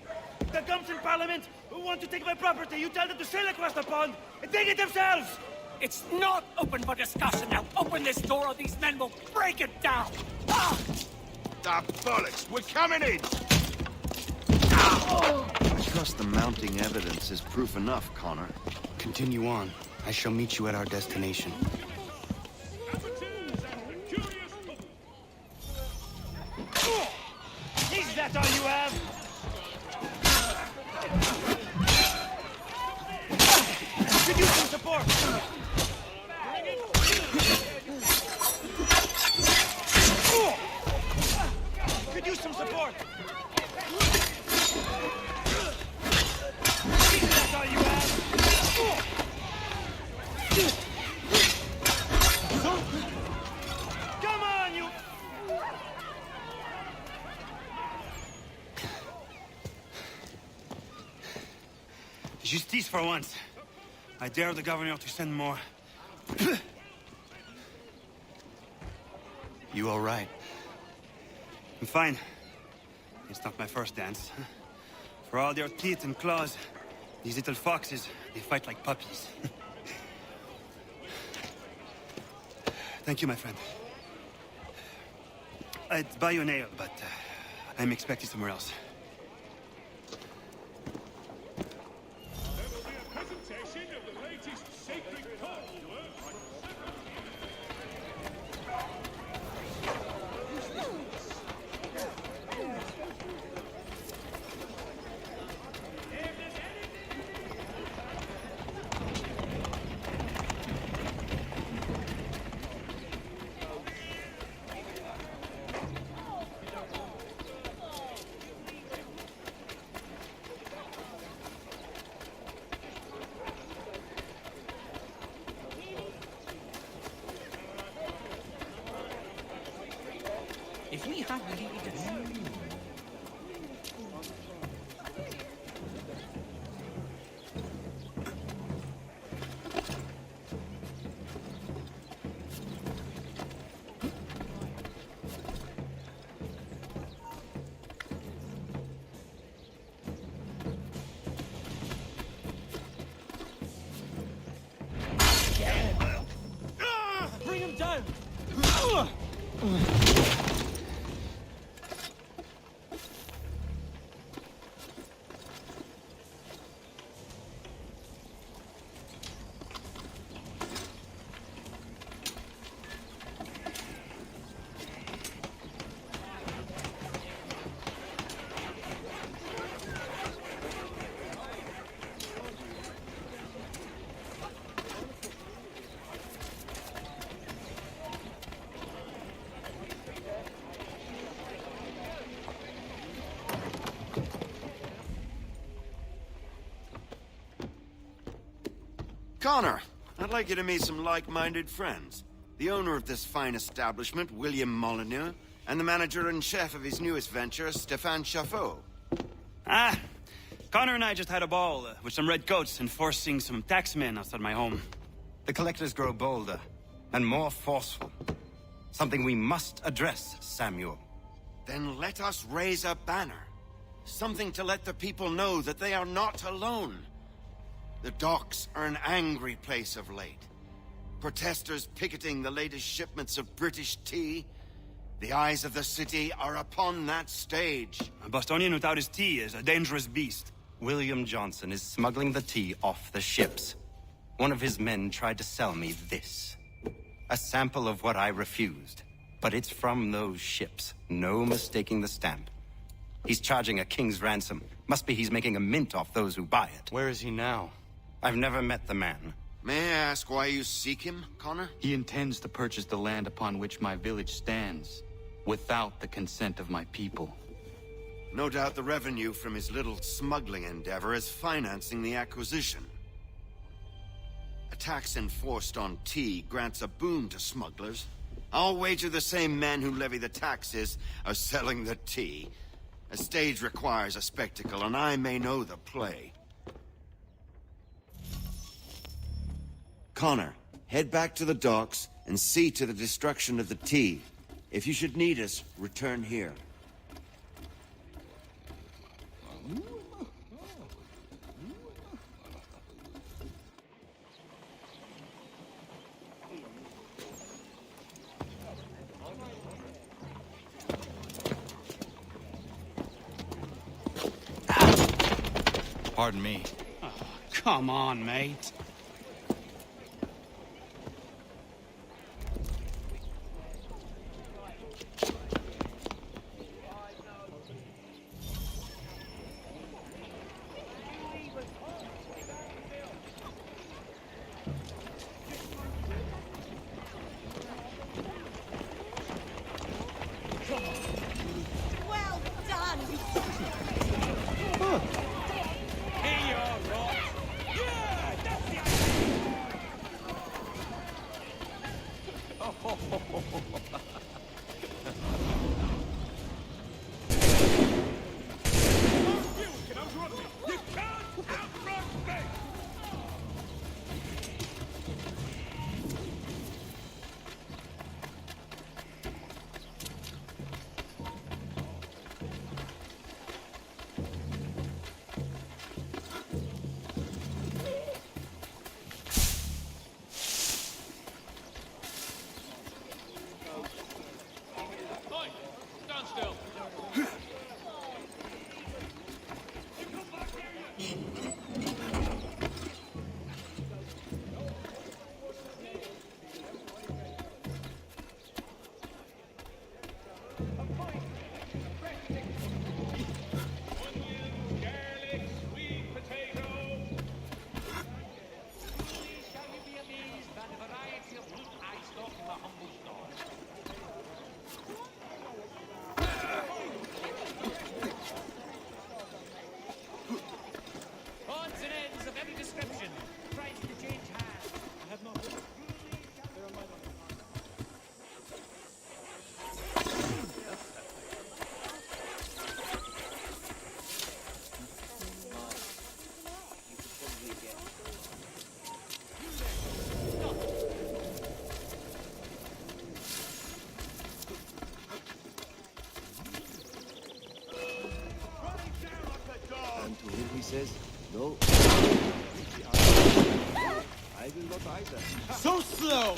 L: The gums in Parliament who want to take my property, you tell them to sail across the pond and take it themselves!
K: It's not open for discussion now. Open this door or these men will break it down. Ah!
C: Ah, bollocks! We're coming in!
O: I trust the mounting evidence is proof enough, Connor.
A: Continue on. I shall meet you at our destination.
L: Is that all you have? Could use some support! Could use some support! Is that all you have? Come on, you... Justice for once. I dare the governor to send more.
P: You all right?
L: I'm fine. It's not my first dance. For all their teeth and claws, these little foxes, they fight like puppies. Thank you, my friend. I'd buy you an ale, but I'm expected somewhere else.
K: If we had leaders... Bring him down!
O: Connor, I'd like you to meet some like-minded friends. The owner of this fine establishment, William Molyneux, and the manager and chef of his newest venture, Stéphane Chaffeau.
L: Ah, Connor and I just had a ball with some red coats enforcing some taxmen outside my home.
P: The collectors grow bolder and more forceful. Something we must address, Samuel.
O: Then let us raise a banner. Something to let the people know that they are not alone. The docks are an angry place of late. Protesters picketing the latest shipments of British tea. The eyes of the city are upon that stage.
L: A Bostonian without his tea is a dangerous beast.
P: William Johnson is smuggling the tea off the ships. One of his men tried to sell me this. A sample of what I refused. But it's from those ships. No mistaking the stamp. He's charging a king's ransom. Must be he's making a mint off those who buy it. Where is he now? I've never met the man.
O: May I ask why you seek him, Connor?
A: He intends to purchase the land upon which my village stands, without the consent of my people.
O: No doubt the revenue from his little smuggling endeavor is financing the acquisition. A tax enforced on tea grants a boon to smugglers. I'll wager the same men who levy the taxes are selling the tea. A stage requires a spectacle, and I may know the play. Connor, head back to the docks and see to the destruction of the tea. If you should need us, return here.
P: Pardon me.
L: Oh, come on, mate.
G: Well done!
L: Hey, you're right. Yeah, that's
Q: He says, no. I will not either.
L: So slow!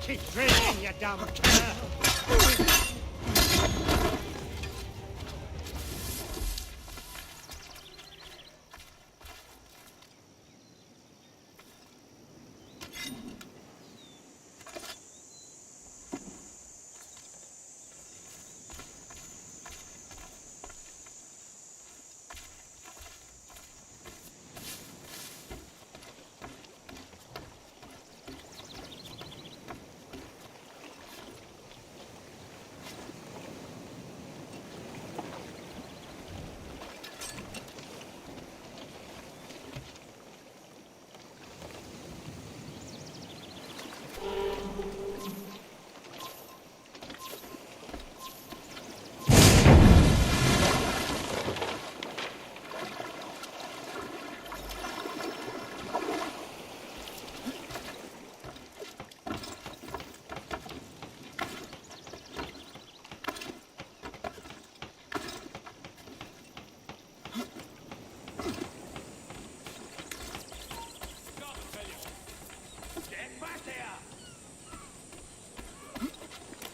M: Keep drinking, you dumb killer.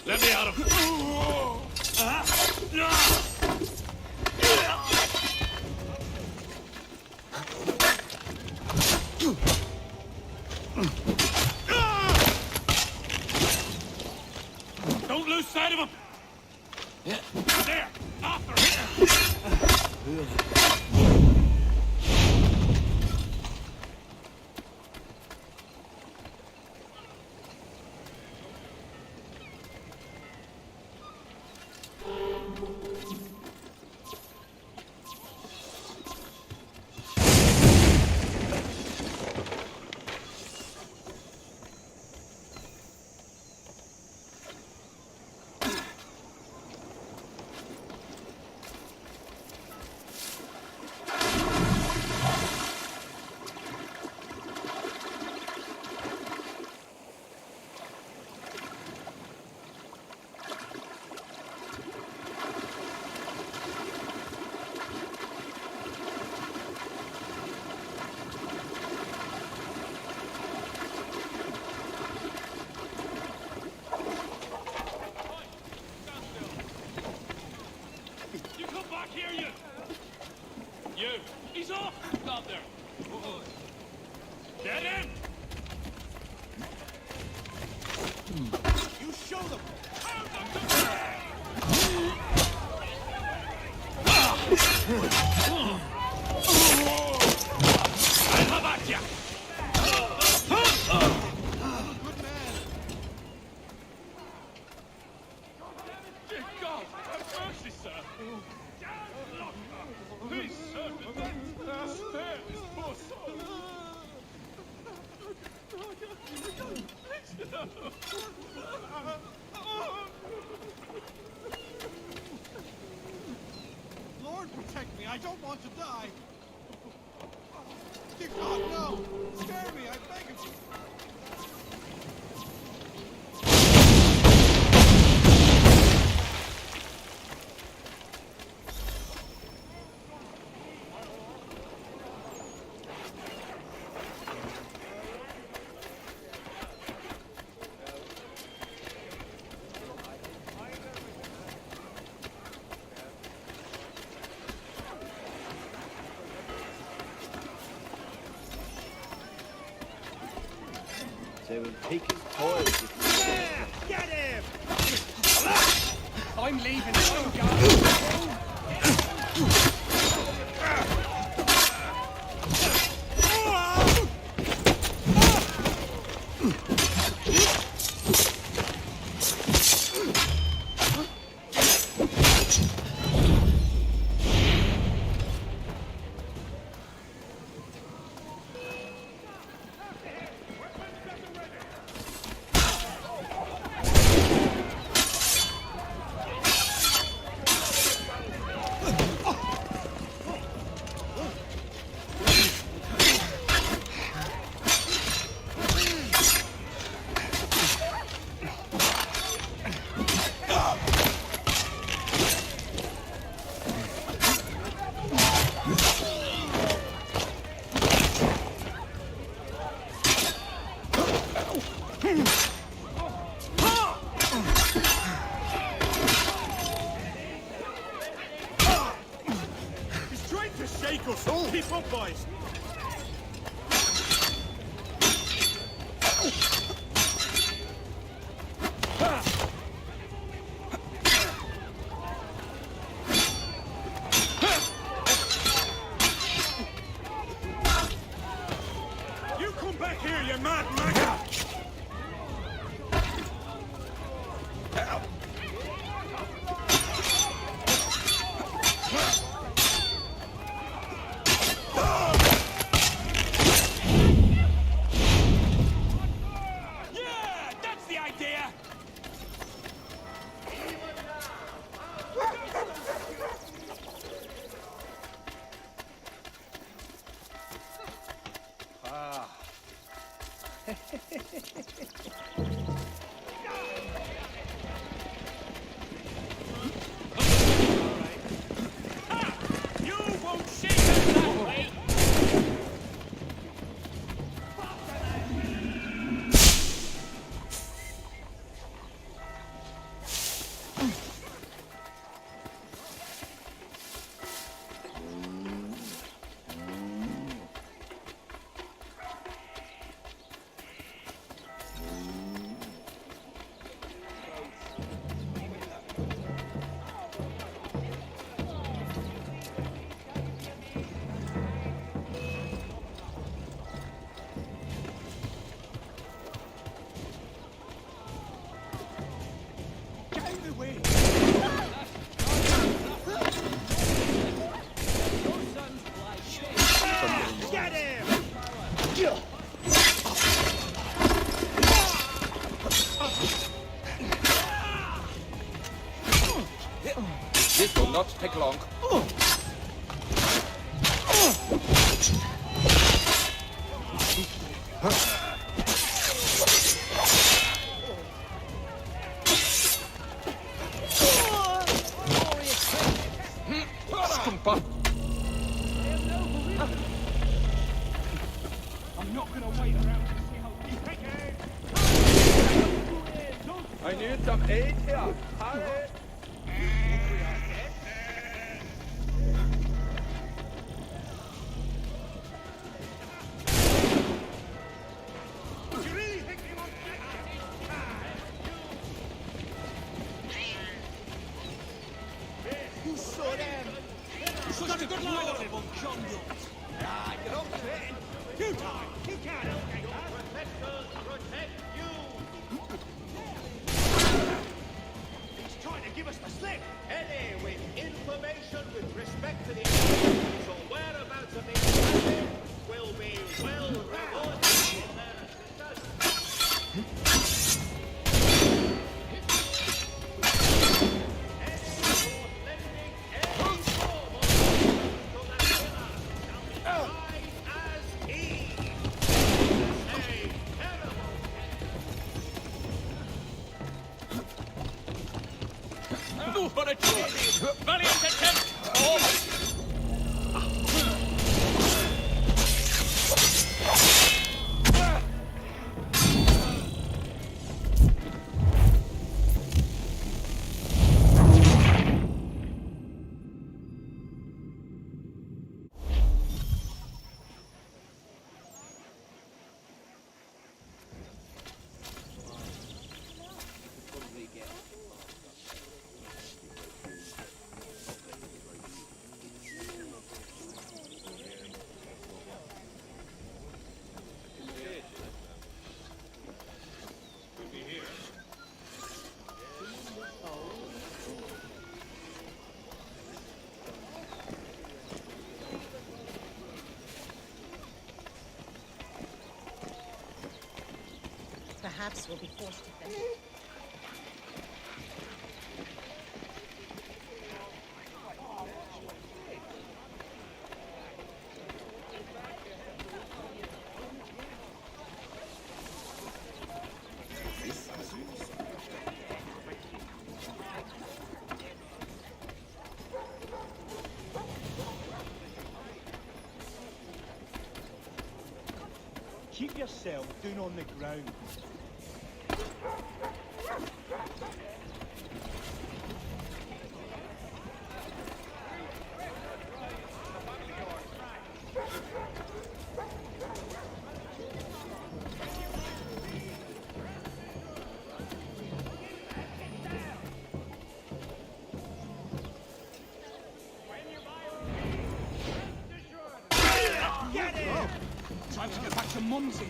L: Let me out of here! Don't lose sight of him! There! Arthur! He's off! Stop there! Get in! You show them! How about ya? Dear God, have mercy, sir! Please, sir, spare this poor soul!
N: Lord, protect me. I don't want to die. Dear God, no. Spare me, I beg of you.
Q: They will take his toys if you
L: Get him!
N: I'm leaving.
L: He's trying to shake us! Keep up, boys! You come back here, you mad maggot!
K: Yeah, that's the idea! You won't shake us that way! Get out of the way!
L: Get him!
R: This will not take long.
L: I'm not gonna wait around to see how deep I can.
R: I need some aid here. Hurry!
L: You really think you want
K: You saw them! Such a good line on him on conduct! Ah, you're up to it!
L: You die! You can't escape that!
C: Protectors protect you!
L: He's trying to give us the slip!
C: Any with information with respect to the activities or whereabouts of the assassin will be well rewarded in their assistance.
K: Move for a change! Valiant attempt!
S: Perhaps we'll be forced to finish.
L: Keep yourself down on the ground. mumsy.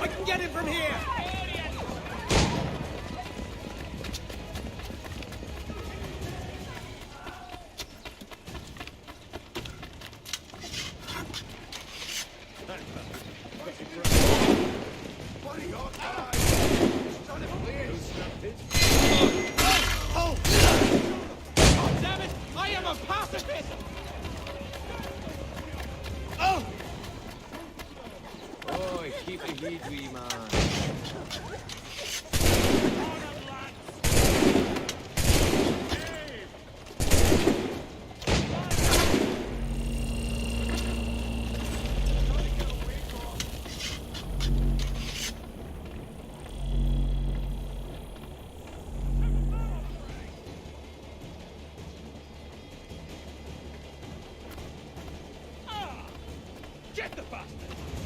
L: I can get him from here!
R: Damn it! I am a pacifist!
L: Oh!
R: Boy, keep the heat, wee man.
L: Get the bastard!